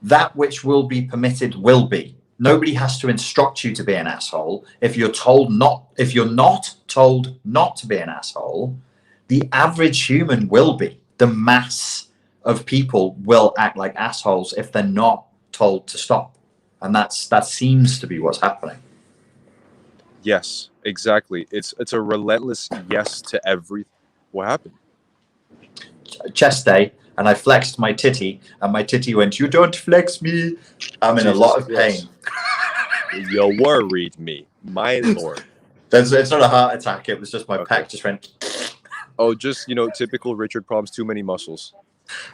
that which will be permitted will be. Nobody has to instruct you to be an asshole. If you're not told not to be an asshole, the average human will be. The mass of people will act like assholes if they're not told to stop. And that seems to be what's happening. Yes, exactly. It's a relentless yes to everything. What happened? Chest day, and I flexed my titty, and my titty went, "You don't flex me." I'm in a lot of pain. You worried me, my lord. It's not a heart attack. It was just my pec just went. Oh, just, typical Richard problems. Too many muscles.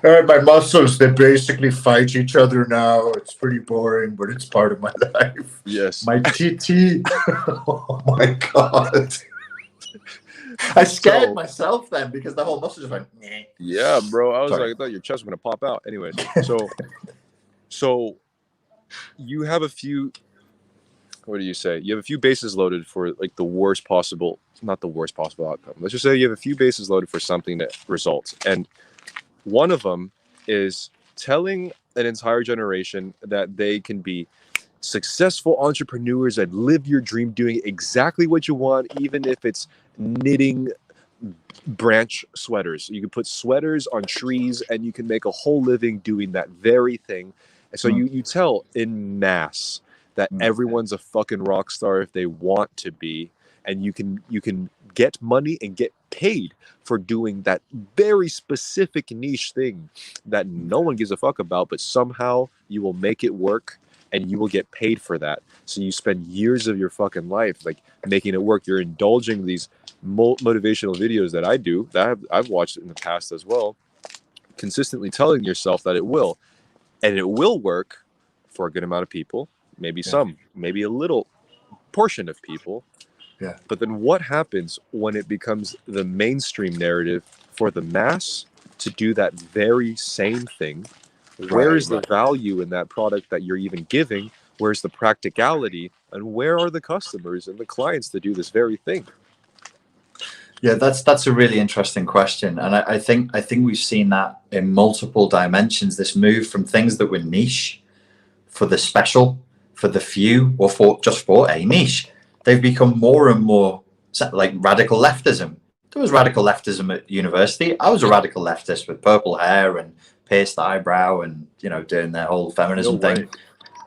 My muscles, they basically fight each other now. It's pretty boring, but it's part of my life. Yes. My TT. Oh my God. I scared myself then because the whole muscle just went. Nyeh. Yeah, bro. I thought your chest was going to pop out. Anyways, so you have a few, what do you say? You have a few bases loaded for like not the worst possible outcome. Let's just say you have a few bases loaded for something that results. And one of them is telling an entire generation that they can be successful entrepreneurs and live your dream doing exactly what you want, even if it's knitting branch sweaters. You can put sweaters on trees and you can make a whole living doing that very thing. And so you tell in mass that everyone's a fucking rock star if they want to be, and you can get money and get paid for doing that very specific niche thing that no one gives a fuck about, but somehow you will make it work and you will get paid for that. So you spend years of your fucking life like making it work. You're indulging these motivational videos that I do, that I've watched in the past as well, consistently telling yourself that it will, and it will work for a good amount of people, maybe some, maybe a little portion of people. Yeah. But then what happens when it becomes the mainstream narrative for the mass to do that very same thing? Where is the value in that product that you're even giving? Where's the practicality? And where are the customers and the clients to do this very thing? Yeah, that's a really interesting question. And I think we've seen that in multiple dimensions, this move from things that were niche for the special, for the few, or for a niche. They've become more and more like radical leftism. There was radical leftism at university. I was a radical leftist with purple hair and pierced eyebrow and, you know, doing their whole feminism thing.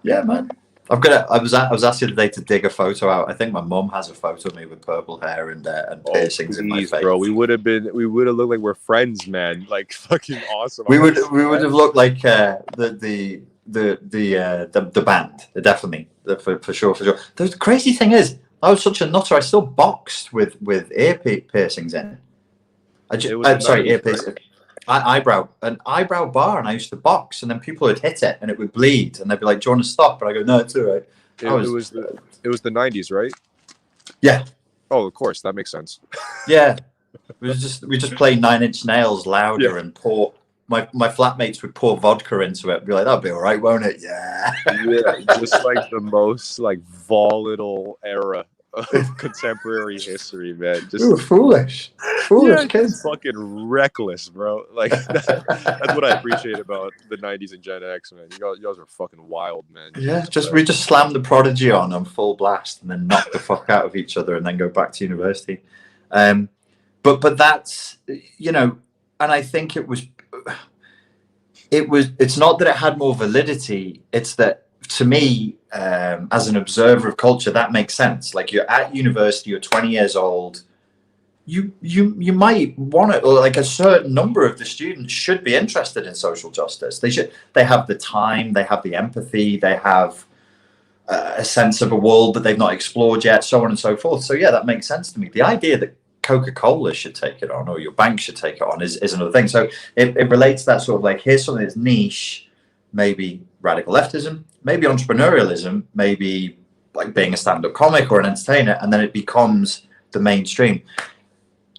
Yeah, man. I was asked the other day to dig a photo out. I think my mum has a photo of me with purple hair and piercings in my face. Bro, we would have looked like we're friends, man. Like fucking awesome. We would have looked like the band, definitely, for sure. The crazy thing is, I was such a nutter. I still boxed with ear piercings in. Ear piercings. An eyebrow bar, and I used to box, and then people would hit it, and it would bleed, and they'd be like, "Do you want to stop?" But I go, "No, it's all right." It was the 90s, right? Yeah. Oh, of course, that makes sense. Yeah, we just play Nine Inch Nails louder and pour. My flatmates would pour vodka into it, and be like, "That'll be all right, won't it?" Yeah. Yeah, just like the most like volatile era of contemporary history, man. Just we were foolish kids. Fucking reckless, bro. Like that's what I appreciate about the 90s and Gen X, man. You guys are fucking wild, man. Yeah, we just slammed the Prodigy on full blast and then knock the fuck out of each other and then go back to university. But that's, you know, and I think it's not that it had more validity, it's that to me, as an observer of culture, that makes sense. Like, you're at university, you're 20 years old, you might want it, or like a certain number of the students should be interested in social justice. They have the time, they have the empathy, they have a sense of a world that they've not explored yet, so on and so forth. So yeah, that makes sense to me. The idea that Coca-Cola should take it on, or your bank should take it on, is another thing. So it relates to that sort of like, here's something that's niche, maybe radical leftism, maybe entrepreneurialism, maybe like being a stand-up comic or an entertainer, and then it becomes the mainstream.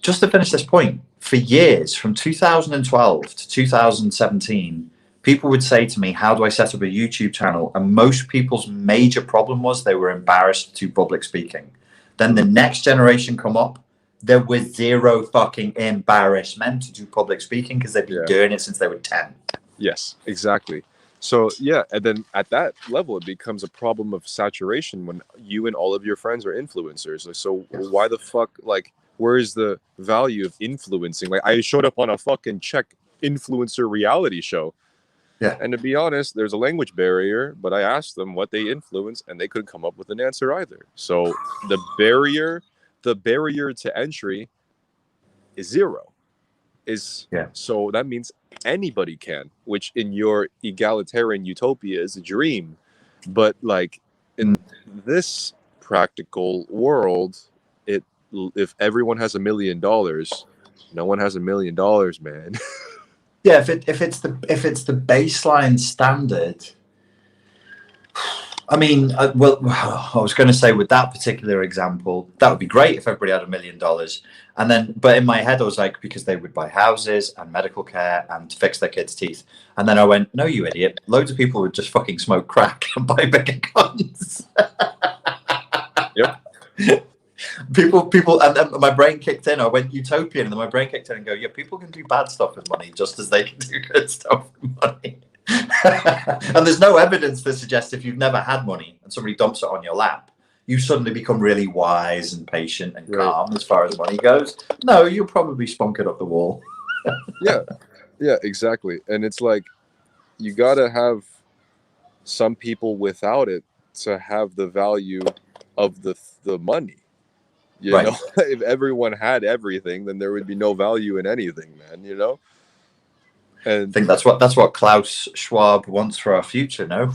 Just to finish this point, for years, from 2012 to 2017, people would say to me, how do I set up a YouTube channel? And most people's major problem was they were embarrassed to do public speaking. Then the next generation come up, there was zero fucking embarrassment to do public speaking because they've been doing it since they were 10. Yes, exactly. So yeah, and then at that level, it becomes a problem of saturation when you and all of your friends are influencers. Like, so why the fuck, like, where is the value of influencing? Like, I showed up on a fucking Czech influencer reality show. Yeah. And to be honest, there's a language barrier, but I asked them what they influence and they couldn't come up with an answer either. So the barrier to entry is zero. So that means anybody can, which in your egalitarian utopia is a dream. But like in this practical world, if everyone has $1 million, no one has $1 million, man. Yeah, if it's the baseline standard, I mean, I was going to say with that particular example, that would be great if everybody had $1 million. And then, but in my head, I was like, because they would buy houses and medical care and fix their kids' teeth. And then I went, no, you idiot. Loads of people would just fucking smoke crack and buy bigger guns. Yep. People, and then my brain kicked in. I went utopian, and then my brain kicked in and go, yeah, people can do bad stuff with money just as they can do good stuff with money. And there's no evidence to suggest if you've never had money and somebody dumps it on your lap, you suddenly become really wise and patient and calm as far as money goes. No, you'll probably spunk it up the wall. Yeah, exactly. And it's like, you gotta have some people without it to have the value of the money. You know, if everyone had everything, then there would be no value in anything, man. You know. And I think that's what Klaus Schwab wants for our future. No.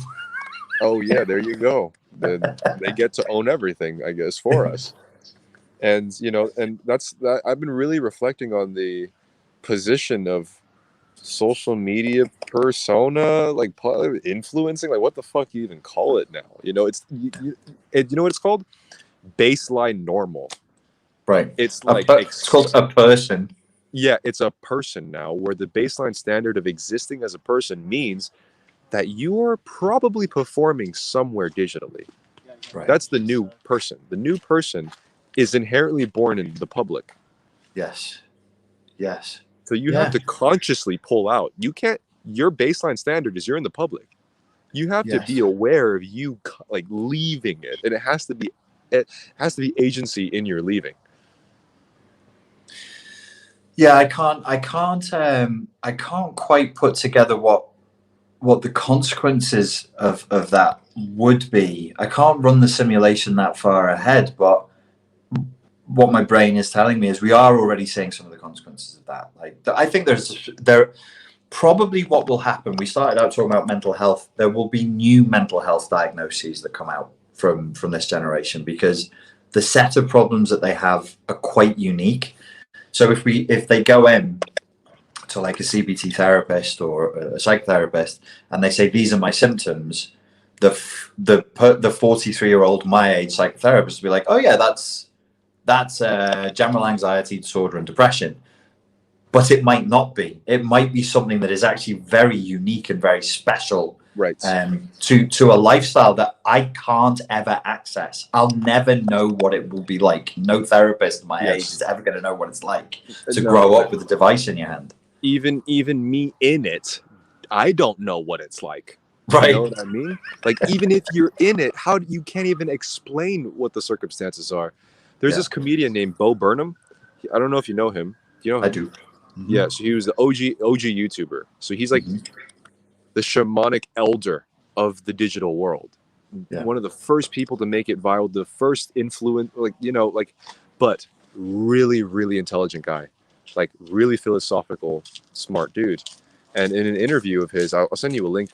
Oh yeah, there you go. Then they get to own everything, I guess, for us. And you know, and that's that. I've been really reflecting on the position of social media persona, like influencing. Like, what the fuck you even call it now? You know, you know what it's called? Baseline normal. Right. It's like it's called a person. Yeah, it's a person now, where the baseline standard of existing as a person means that you are probably performing somewhere digitally. Right. That's the new person. The new person is inherently born in the public. Yes. So you have to consciously pull out. You can't. Your baseline standard is you're in the public. You have to be aware of you like leaving it, and it has to be agency in your leaving. Yeah, I can't quite put together what the consequences of that would be. I can't run the simulation that far ahead, but what my brain is telling me is we are already seeing some of the consequences of that. Like, I think there probably what will happen. We started out talking about mental health. There will be new mental health diagnoses that come out from this generation because the set of problems that they have are quite unique. So if they go in to like a CBT therapist or a psychotherapist and they say these are my symptoms, the 43-year-old my age psychotherapist will be like, oh yeah, that's general anxiety disorder and depression. But it might not be. It might be something that is actually very unique and very special, Right. to a lifestyle that I can't ever access. I'll never know what it will be like. No therapist my age is ever going to know what it's like to grow up with a device in your hand. Even me in it, I don't know what it's like. Right. You know what I mean? Like, even if you're in it, you can't even explain what the circumstances are. There's this comedian named Bo Burnham. I don't know if you know him. Do you know him? I do. Mm-hmm. Yeah, so he was the OG YouTuber. So he's like the shamanic elder of the digital world. Yeah. One of the first people to make it viral, the first influence, but really, really intelligent guy. Like, really philosophical, smart dude. And in an interview of his, I'll send you a link,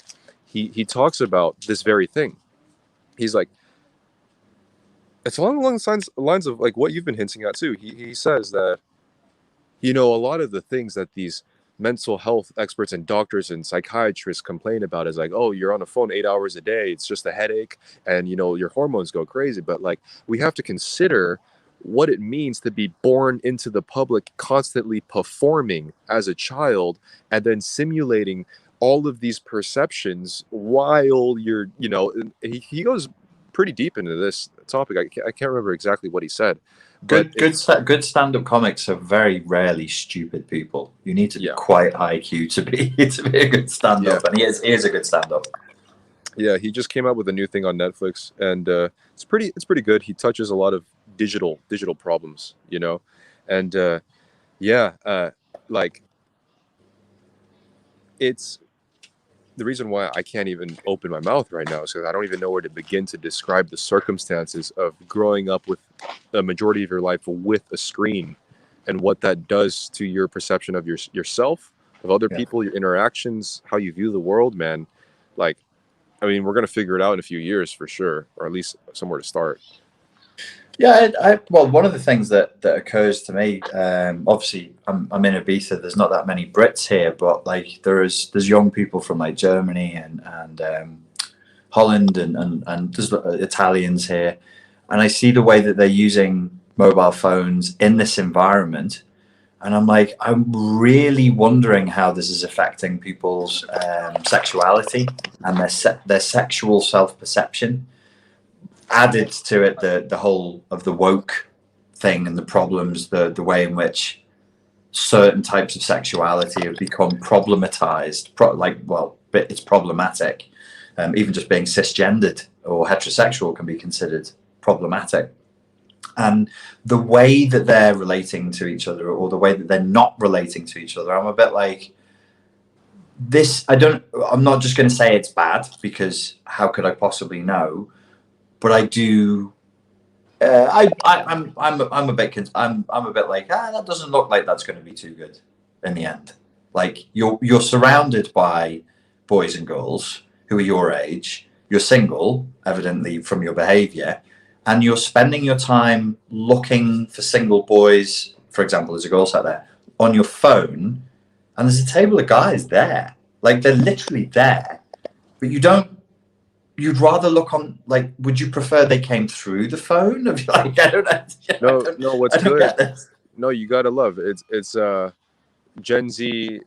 he talks about this very thing. He's like, it's along the lines of like what you've been hinting at too. He says that, a lot of the things that these mental health experts and doctors and psychiatrists complain about is like, oh, you're on the phone 8 hours a day, it's just a headache, and your hormones go crazy. But like, we have to consider what it means to be born into the public, constantly performing as a child and then simulating all of these perceptions while you're, he goes pretty deep into this topic. I can't remember exactly what he said. Good stand-up comics are very rarely stupid people. You need to be quite high IQ to be a good stand-up, and he is a good stand-up. Yeah, he just came out with a new thing on Netflix, and it's pretty good. He touches a lot of digital problems, and like, it's the reason why I can't even open my mouth right now is because I don't even know where to begin to describe the circumstances of growing up with the majority of your life with a screen and what that does to your perception of yourself, of other people, your interactions, how you view the world, man. Like, I mean, we're going to figure it out in a few years for sure, or at least somewhere to start. Yeah, well, one of the things that occurs to me, obviously, I'm in Ibiza. There's not that many Brits here, but like there's young people from like Germany and Holland and there's Italians here, and I see the way that they're using mobile phones in this environment, and I'm like, I'm really wondering how this is affecting people's sexuality and their sexual self-perception. Added to it the whole of the woke thing and the problems, the way in which certain types of sexuality have become problematized. It's problematic. Even just being cisgendered or heterosexual can be considered problematic. And the way that they're relating to each other, or the way that they're not relating to each other, I'm a bit like this. I'm not just going to say it's bad, because how could I possibly know? But I do. I'm a bit like, that doesn't look like that's going to be too good in the end. Like, you're surrounded by boys and girls who are your age. You're single, evidently from your behaviour, and you're spending your time looking for single boys. For example, there's a girl sat there on your phone, and there's a table of guys there. Like, they're literally there, but you don't. You'd rather look on, like, would you prefer they came through the phone? Like, I don't know. No, what's good? No, you gotta love it. It's Gen Z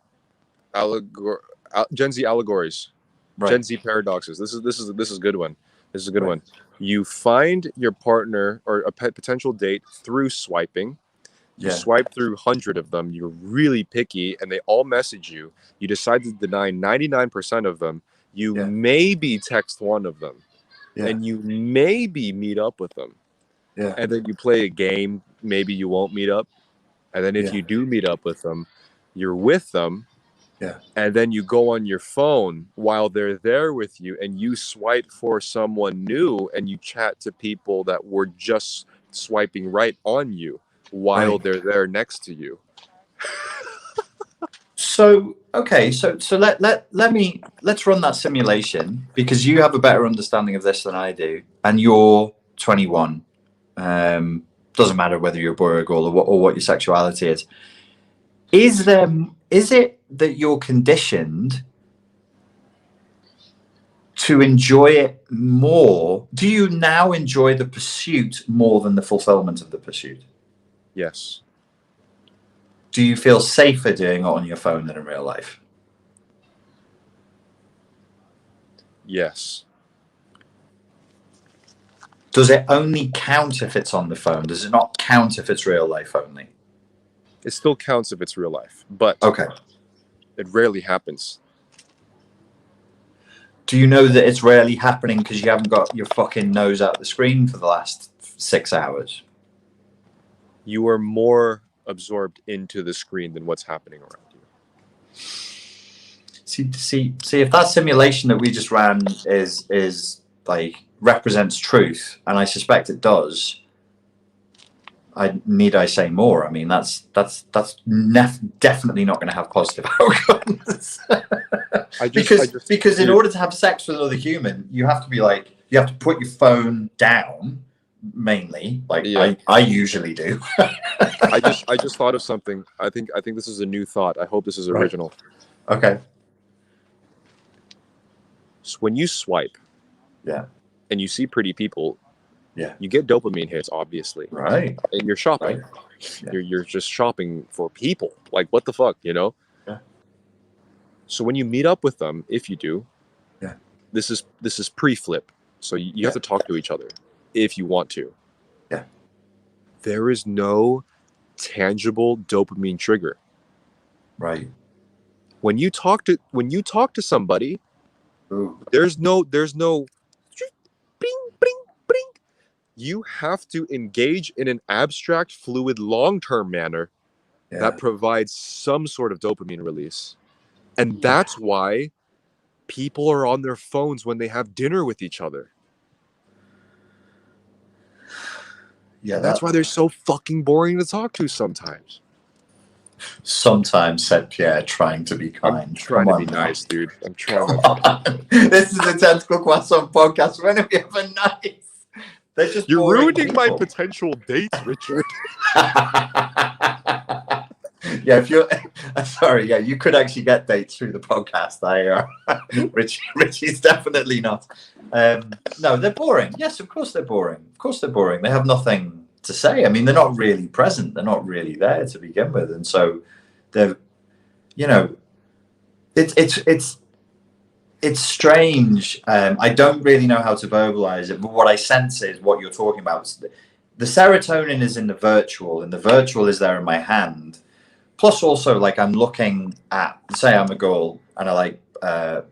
allegories, right. Gen Z paradoxes. This is a good one. This is a good one. You find your partner or a potential date through swiping. You swipe through 100 of them. You're really picky, and they all message you. You decide to deny 99% of them. You maybe text one of them, and you maybe meet up with them, and then you play a game. Maybe you won't meet up, And then if Yeah. you do meet up with them, you're with them. Yeah. And then you go on your phone while they're there with you, and you swipe for someone new, and you chat to people that were just swiping right on you while Right. they're there next to you. So okay, so let's run that simulation, because you have a better understanding of this than I do, and you're 21. Doesn't matter whether you're a boy or a girl, or what your sexuality is. Is it that you're conditioned to enjoy it more? Do you now enjoy the pursuit more than the fulfillment of the pursuit? Yes. Do you feel safer doing it on your phone than in real life? Yes. Does it only count if it's on the phone? Does it not count if it's real life only? It still counts if it's real life, but Okay. it rarely happens. Do you know that it's rarely happening because you haven't got your fucking nose out the screen for the last 6 hours? You are more absorbed into the screen than what's happening around you. See, if that simulation that we just ran is like represents truth, and I suspect it does. I say more? I mean, that's definitely not going to have positive outcomes. Because in order to have sex with another human, you have to put your phone down, mainly, like I usually do. I just thought of something. I think this is a new thought. I hope this is original. Right. Okay. So when you swipe, yeah, and you see pretty people, yeah, you get dopamine hits, obviously. Right. And you're shopping. Right. Yeah. You're just shopping for people. Like, what the fuck, you know? Yeah. So when you meet up with them, if you do, yeah, this is pre-flip. So you have to talk to each other if you want to. Yeah. There is no tangible dopamine trigger. Right. When you talk to somebody, ooh, there's no bing, bing, bing. You have to engage in an abstract, fluid, long-term manner that provides some sort of dopamine release. And that's why people are on their phones when they have dinner with each other. Yeah, that's why they're so fucking boring to talk to sometimes. Sometimes, said Pierre, trying to be kind. I'm trying to be nice, dude. I'm trying to. This is the Tentacle Croissant podcast. When are we ever nice? You're ruining my potential dates, Richard. Yeah, if you're sorry, yeah, you could actually get dates through the podcast. Richie's definitely not. No, they're boring. Yes, of course they're boring. Of course they're boring. They have nothing to say. I mean, they're not really present. They're not really there to begin with, and so they're, you know, it's strange. I don't really know how to verbalize it, but what I sense is what you're talking about. The serotonin is in the virtual, and the virtual is there in my hand. Plus, also, like, I'm looking at, say I'm a girl and I like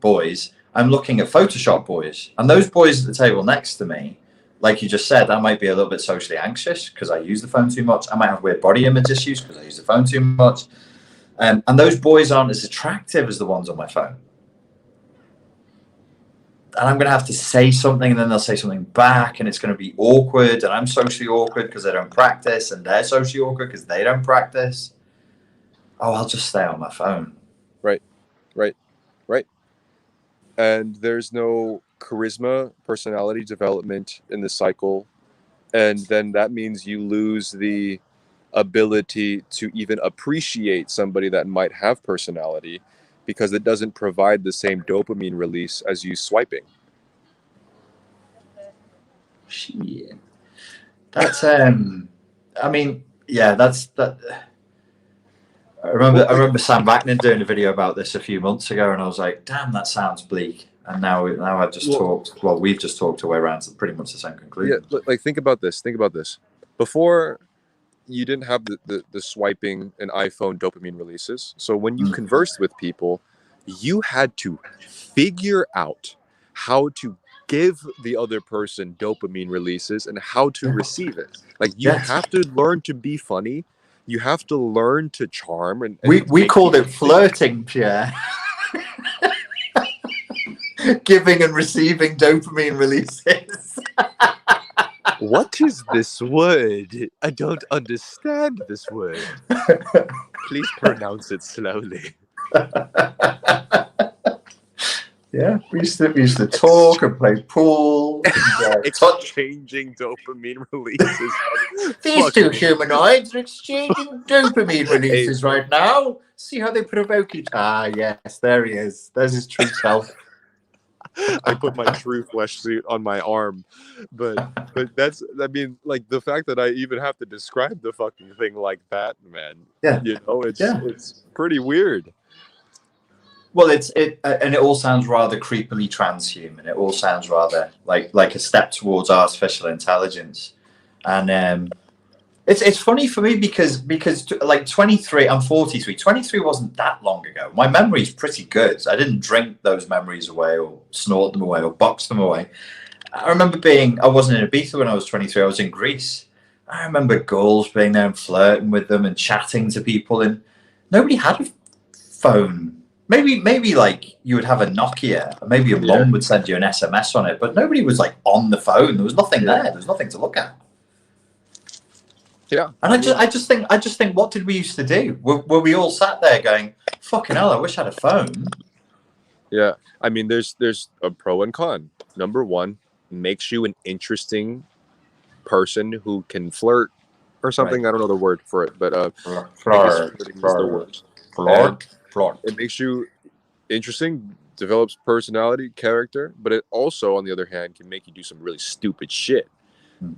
boys, I'm looking at Photoshop boys. And those boys at the table next to me, like you just said, I might be a little bit socially anxious because I use the phone too much. I might have weird body image issues because I use the phone too much. And those boys aren't as attractive as the ones on my phone. And I'm going to have to say something, and then they'll say something back, and it's going to be awkward. And I'm socially awkward because I don't practice, and they're socially awkward because they don't practice. Oh, I'll just stay on my phone. Right. And there's no charisma, personality development in the cycle. And then that means you lose the ability to even appreciate somebody that might have personality because it doesn't provide the same dopamine release as you swiping. Shit. That's, I mean, yeah, that. I remember Sam Vaknin doing a video about this a few months ago, and I was like, "Damn, that sounds bleak." And now I've just talked. Well, we've just talked our way around to pretty much the same conclusion. Yeah, like think about this. Before, you didn't have the swiping and iPhone dopamine releases. So when you conversed with people, you had to figure out how to give the other person dopamine releases and how to receive it. Like, you have to learn to be funny. you have to learn to charm and we called it flirting, Pierre. Giving and receiving dopamine releases. What is this word? I don't understand this word. Please pronounce it slowly. Yeah, we used to talk and play pool. Exchanging dopamine releases. These two humanoids are exchanging dopamine releases right now. See how they provoke each. Ah, yes, there he is. There's his true self. I put my true flesh suit on my arm, but that's, I mean, like, the fact that I even have to describe the fucking thing like that, man. Yeah, you know, it's pretty weird. Well, and it all sounds rather creepily transhuman. It all sounds rather like a step towards artificial intelligence, and it's funny for me because like 23, I'm 43. 23 wasn't that long ago. My memory's pretty good. I didn't drink those memories away or snort them away or box them away. I remember I wasn't in Ibiza when I was 23. I was in Greece. I remember girls being there and flirting with them and chatting to people, and nobody had a phone. Maybe like you would have a Nokia, or maybe your mum would send you an SMS on it, but nobody was like on the phone. There was nothing there. There was nothing to look at. Yeah, and I just think, what did we used to do? Were we all sat there going, "Fucking hell, I wish I had a phone"? Yeah, I mean, there's a pro and con. Number one, makes you an interesting person who can flirt or something. Right. I don't know the word for it, but flirt. It makes you interesting, develops personality, character, but it also, on the other hand, can make you do some really stupid shit.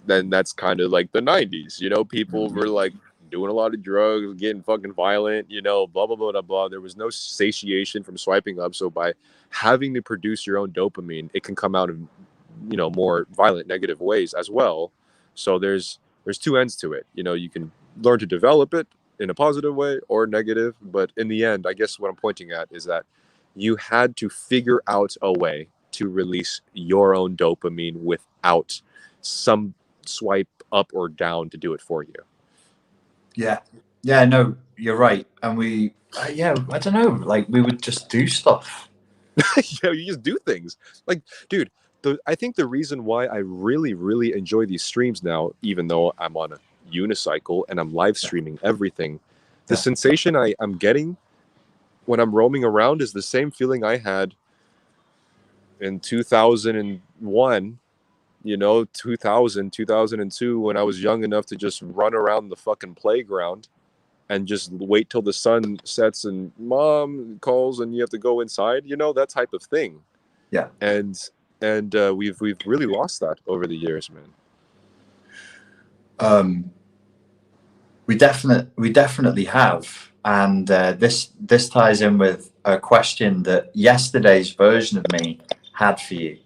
Then that's kind of like the 90s, you know, people were like doing a lot of drugs, getting fucking violent, you know, blah, blah, blah, blah, blah. There was no satiation from swiping up. So by having to produce your own dopamine, it can come out in, you know, more violent, negative ways as well. So there's two ends to it. You know, you can learn to develop it in a positive way or negative. But in the end, I guess what I'm pointing at is that you had to figure out a way to release your own dopamine without some swipe up or down to do it for you. Yeah, no, you're right. And we I don't know, like we would just do stuff. Yeah, you just do things. Like, dude, I think the reason why I really, really enjoy these streams now, even though I'm on a unicycle and I'm live streaming everything, the sensation I'm getting when I'm roaming around is the same feeling I had in 2001, you know, 2002, when I was young enough to just run around the fucking playground and just wait till the sun sets and mom calls and you have to go inside, you know, that type of thing. Yeah. And we've really lost that over the years, man. We definitely have. And this ties in with a question that yesterday's version of me had for you.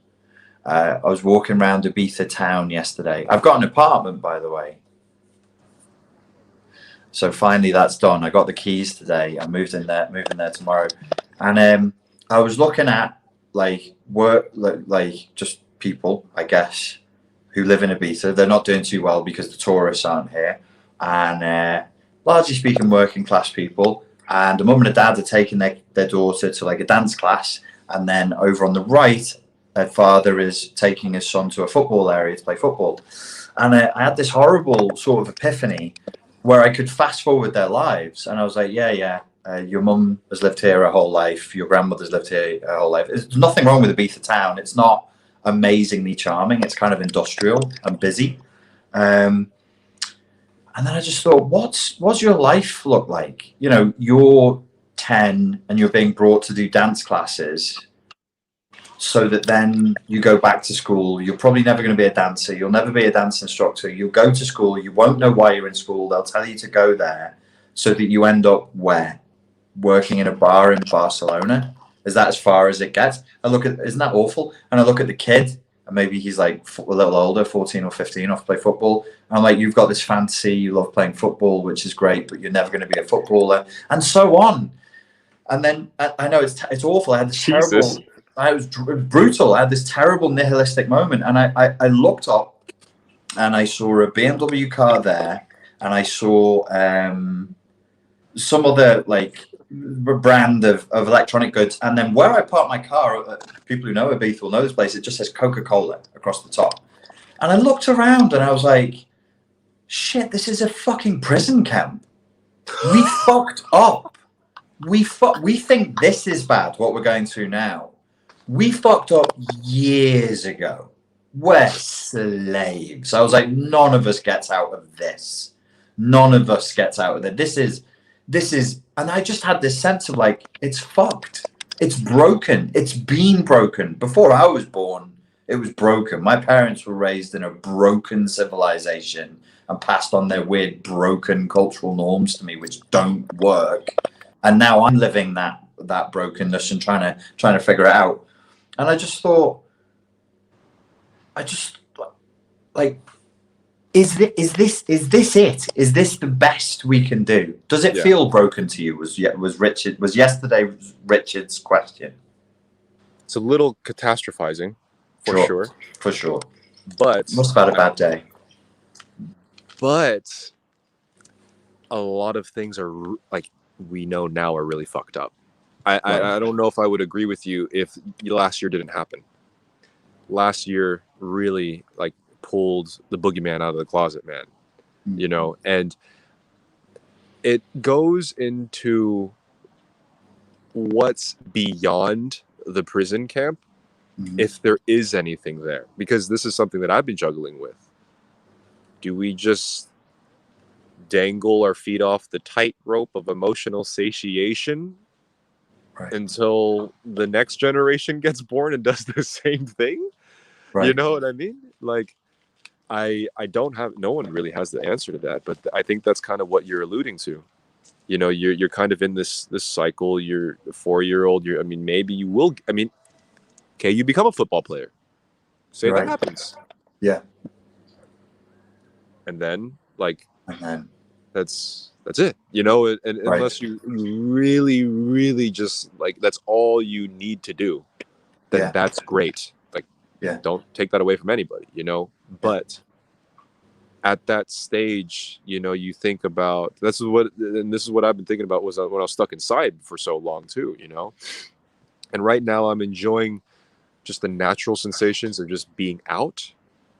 I was walking around Ibiza town yesterday. I've got an apartment, by the way. So finally that's done. I got the keys today. I'm moving there tomorrow. And I was looking at like work, like just people, I guess, who live in Ibiza. They're not doing too well because the tourists aren't here. And largely speaking, working class people. And a mum and a dad are taking their daughter to like a dance class. And then over on the right, their father is taking his son to a football area to play football. And I had this horrible sort of epiphany where I could fast forward their lives. And I was like, your mum has lived here her whole life. Your grandmother's lived here her whole life. There's nothing wrong with Ibiza town. It's not amazingly charming. It's kind of industrial and busy. And then I just thought, what's your life look like? You know, you're 10 and you're being brought to do dance classes so that then you go back to school. You're probably never going to be a dancer. You'll never be a dance instructor. You'll go to school. You won't know why you're in school. They'll tell you to go there so that you end up where? Working in a bar in Barcelona? Is that as far as it gets? Isn't that awful? And I look at the kid, and maybe he's like a little older, 14 or 15, off to play football. And I'm like, you've got this fantasy, you love playing football, which is great, but you're never going to be a footballer, and so on. And then I know it's awful. I had this terrible. It was brutal. I had this terrible nihilistic moment, and I looked up, and I saw a BMW car there, and I saw some other like brand of electronic goods, and then where I park my car, people who know Ibiza will know this place. It just says Coca-Cola across the top, and I looked around and I was like, "Shit, this is a fucking prison camp. We fucked up. We think this is bad. What we're going through now. We fucked up years ago. We're slaves." I was like, none of us gets out of this. None of us gets out of it. This is, and I just had this sense of like, it's fucked. It's broken. It's been broken. Before I was born, it was broken. My parents were raised in a broken civilization and passed on their weird, broken cultural norms to me, which don't work. And now I'm living that brokenness and trying to figure it out. And I just thought, like, is this it? Is this the best we can do? Does it feel broken to you? Was yesterday Richard's question? It's a little catastrophizing, for sure. But must have had a bad day. But a lot of things are like we know now are really fucked up. I don't know if I would agree with you if last year didn't happen. Last year really like pulled the boogeyman out of the closet, man. You know, and it goes into what's beyond the prison camp, if there is anything there, because this is something that I've been juggling with. Do we just dangle our feet off the tightrope of emotional satiation until the next generation gets born and does the same thing? You know what I mean? Like, I don't have, no one really has the answer to that, but I think that's kind of what you're alluding to. You know, you're kind of in this cycle. You're a 4-year-old. I mean, maybe you will. I mean, okay, you become a football player. Say that happens. Yeah. And then, like, that's it. You know, and unless you really, really just like that's all you need to do, then that's great. Like, don't take that away from anybody. You know, but at that stage, you know, you think about this is what I've been thinking about was when I was stuck inside for so long too. You know, and right now I'm enjoying just the natural sensations of just being out.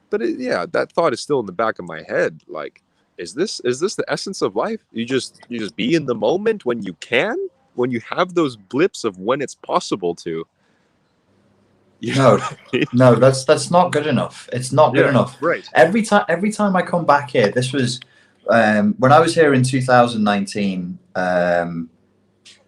But that thought is still in the back of my head. Like, is this the essence of life? You just be in the moment when you can, when you have those blips of when it's possible to. No, that's not good enough. It's not good enough. Right. Every time I come back here, this was when I was here in 2019.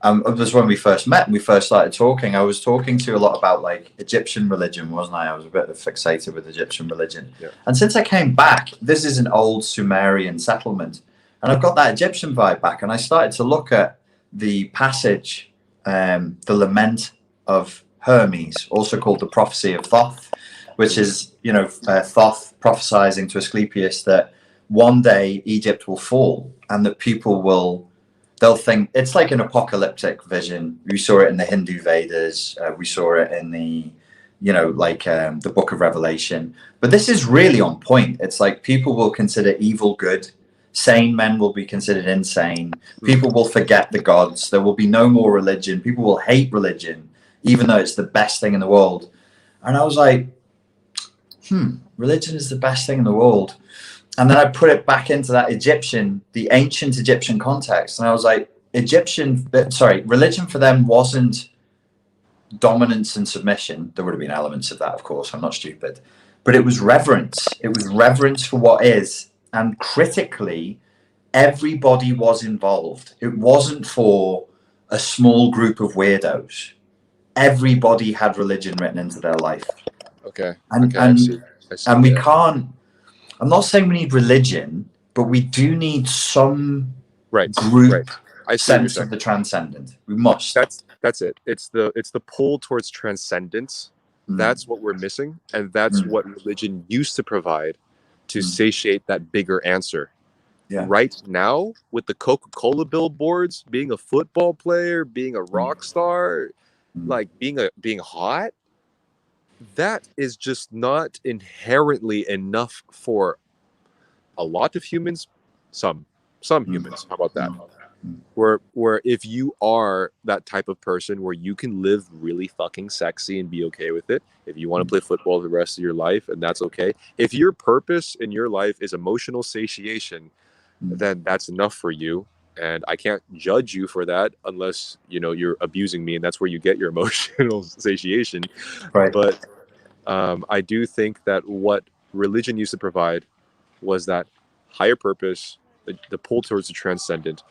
It was when we first met and we first started talking. I was talking to you a lot about like Egyptian religion, wasn't I? I was a bit fixated with Egyptian religion. Yeah. And since I came back, this is an old Sumerian settlement. And I've got that Egyptian vibe back. And I started to look at the passage, the lament of Hermes, also called the prophecy of Thoth, which is, you know, Thoth prophesizing to Asclepius that one day Egypt will fall and that people they'll think it's like an apocalyptic vision. We saw it in the Hindu Vedas. We saw it in the, you know, like the Book of Revelation. But this is really on point. It's like people will consider evil good. Sane men will be considered insane. People will forget the gods. There will be no more religion. People will hate religion, even though it's the best thing in the world. And I was like, religion is the best thing in the world. And then I put it back into that the ancient Egyptian context. And I was like, religion for them wasn't dominance and submission. There would have been elements of that, of course. I'm not stupid. But it was reverence. It was reverence for what is. And critically, everybody was involved. It wasn't for a small group of weirdos. Everybody had religion written into their life. Okay. And I see we can't. I'm not saying we need religion, but we do need some group sense of the transcendent. We must. That's it. It's the pull towards transcendence. That's what we're missing, and that's what religion used to provide to satiate that bigger answer. Yeah. Right now, with the Coca-Cola billboards, being a football player, being a rock star, like being hot, that is just not inherently enough for a lot of humans, Some Mm. humans. How about that? Mm. Where if you are that type of person where you can live really fucking sexy and be okay with it, if you want to play football the rest of your life, and that's okay. If your purpose in your life is emotional satiation, then that's enough for you. And I can't judge you for that unless, you know, you're abusing me, and that's where you get your emotional satiation. Right. But I do think that what religion used to provide was that higher purpose, the pull towards the transcendent.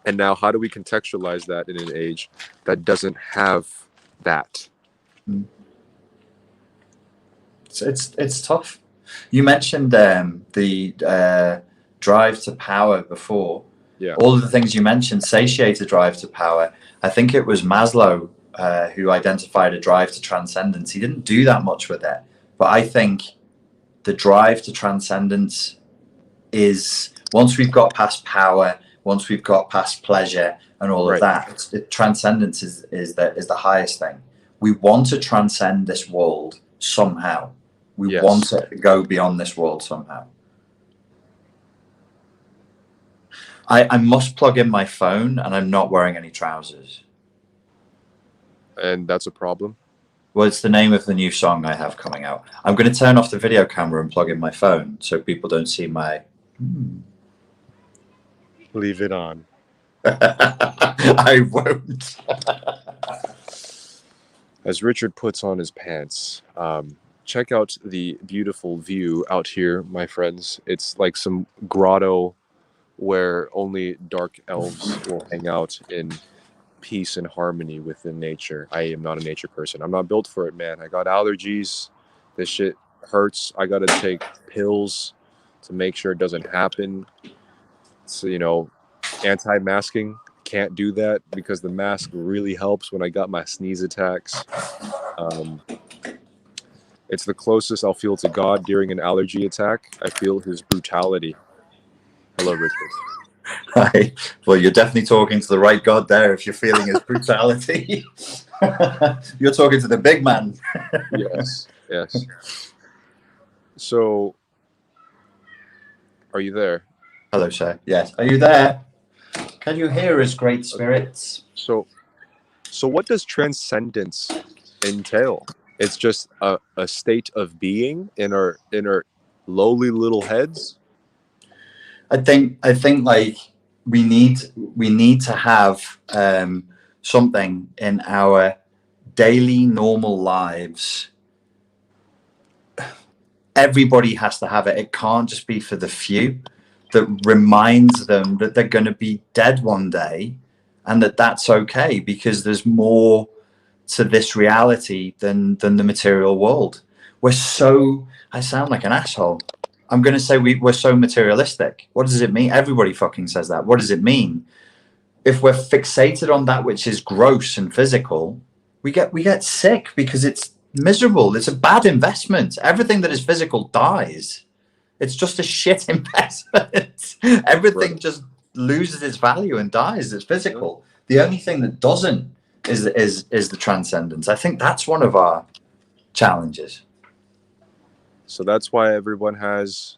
And now, how do we contextualize that in an age that doesn't have that? It's tough. You mentioned the drive to power before. Yeah. All of the things you mentioned satiate a drive to power. I think it was Maslow who identified a drive to transcendence. He didn't do that much with it, but I think the drive to transcendence is, once we've got past power, once we've got past pleasure and all of that, transcendence is the highest thing. We want to transcend this world somehow. We want to go beyond this world somehow. I must plug in my phone, and I'm not wearing any trousers. And that's a problem? Well, it's the name of the new song I have coming out. I'm going to turn off the video camera and plug in my phone so people don't see my... Leave it on. I won't. As Richard puts on his pants, check out the beautiful view out here, my friends. It's like some grotto where only dark elves will hang out in peace and harmony within nature. I am not a nature person. I'm not built for it, man. I got allergies. This shit hurts. I gotta take pills to make sure it doesn't happen. So, you know, anti-masking, can't do that because the mask really helps when I got my sneeze attacks. It's the closest I'll feel to God during an allergy attack. I feel his brutality. Hello, Richard. Hi. Well, you're definitely talking to the right God there if you're feeling his brutality. You're talking to the big man. Yes, yes. So, are you there? Hello, sir. Yes. Are you there? Can you hear his great spirits? So what does transcendence entail? It's just a state of being in our lowly little heads. I think like we need to have something in our daily normal lives. Everybody has to have it. It can't just be for the few, that reminds them that they're going to be dead one day, and that's okay, because there's more to this reality than the material world. I sound like an asshole. I'm going to say we're so materialistic. What does it mean? Everybody fucking says that. What does it mean? If we're fixated on that which is gross and physical, we get sick because it's miserable. It's a bad investment. Everything that is physical dies. It's just a shit investment. Everything just loses its value and dies. It's physical. The only thing that doesn't is the transcendence. I think that's one of our challenges. So that's why everyone has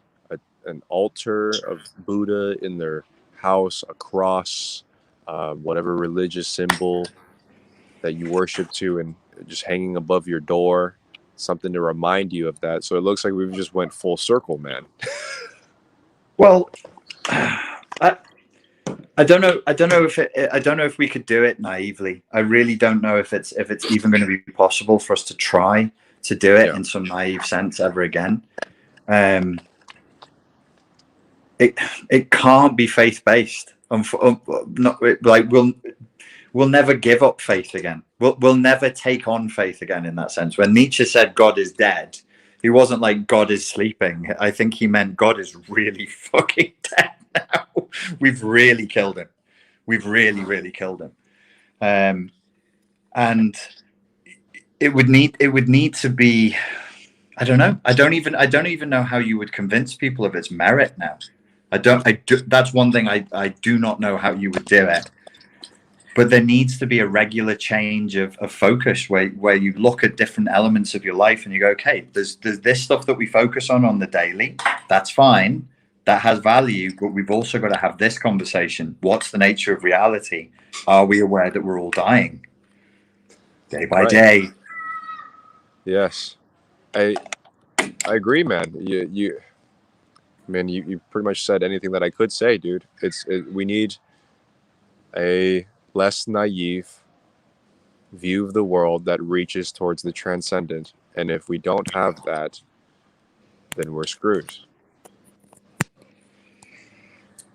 an altar of Buddha in their house, a cross, whatever religious symbol that you worship to, and just hanging above your door, something to remind you of that. So it looks like we've just went full circle, man. Well, I don't know if we could do it naively. I really don't know if it's even going to be possible for us to try to do it in some naive sense ever again. It can't be faith-based. We'll never give up faith again. We'll never take on faith again in that sense. When Nietzsche said God is dead, he wasn't like God is sleeping. I think he meant God is really fucking dead now. We've really killed him. We've really, really killed him. And it would need to be, I don't know. I don't even know how you would convince people of its merit now. That's one thing I do not know how you would do it. But there needs to be a regular change of focus where you look at different elements of your life and you go, okay, there's this stuff that we focus on the daily. That's fine. that has value, but we've also got to have this conversation. What's the nature of reality? Are we aware that we're all dying day by day? Yes, I agree, man. You pretty much said anything that I could say, dude. We need a less naive view of the world that reaches towards the transcendent, and if we don't have that, then we're screwed.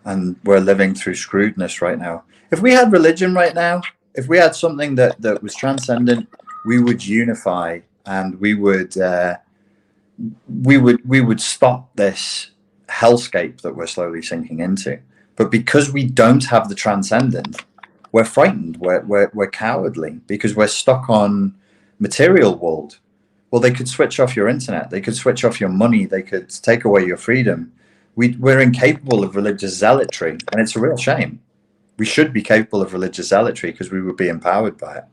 And we're living through screwedness right now. If we had religion right now, if we had something that was transcendent, we would unify, and we would stop this hellscape that we're slowly sinking into. But because we don't have the transcendent, we're frightened, we're cowardly, because we're stuck on material world. Well, they could switch off your internet, they could switch off your money, they could take away your freedom. We're incapable of religious zealotry, and it's a real shame. We should be capable of religious zealotry because we would be empowered by it.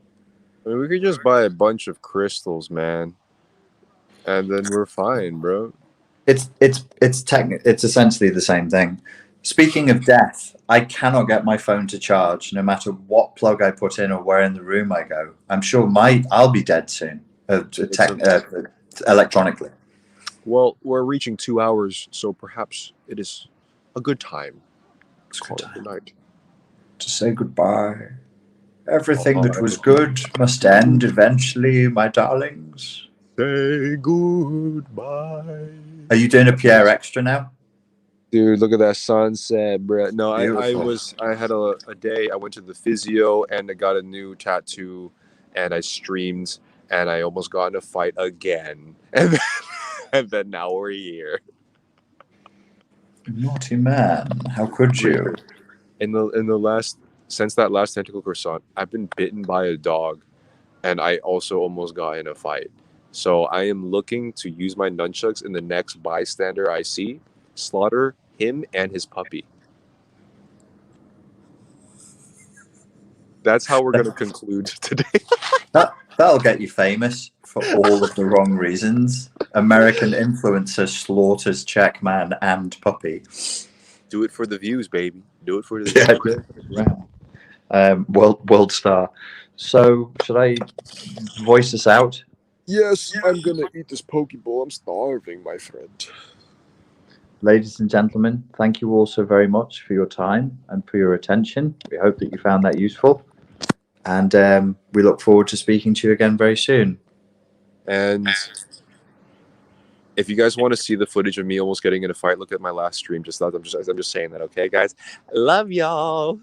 I mean, we could just buy a bunch of crystals, man, and then we're fine, bro. It's essentially the same thing. Speaking of death, I cannot get my phone to charge no matter what plug I put in or where in the room I go. I'm sure I'll be dead soon, electronically. Well, we're reaching 2 hours, so perhaps it is a good time to call it good night. To say goodbye. Everything that was good must end eventually, my darlings. Say goodbye. Are you doing a Pierre Extra now? Dude, look at that sunset, bro. No, I had a day. I went to the physio and I got a new tattoo, and I streamed, and I almost got in a fight again. And then now we're here. Naughty man, how could you? Since that last tentacle croissant, I've been bitten by a dog, and I also almost got in a fight. So I am looking to use my nunchucks in the next bystander I see, slaughter him and his puppy. That's how we're going to conclude today. That'll get you famous for all of the wrong reasons. American influencer slaughters Czech man and puppy. Do it for the views, baby. Do it for the views. Yeah. World star. So, should I voice this out? Yes, I'm going to eat this Pokeball. I'm starving, my friend. Ladies and gentlemen, thank you all so very much for your time and for your attention. We hope that you found that useful. And we look forward to speaking to you again very soon. And if you guys want to see the footage of me almost getting in a fight, look at my last stream. I'm just saying that, okay, guys? I love y'all.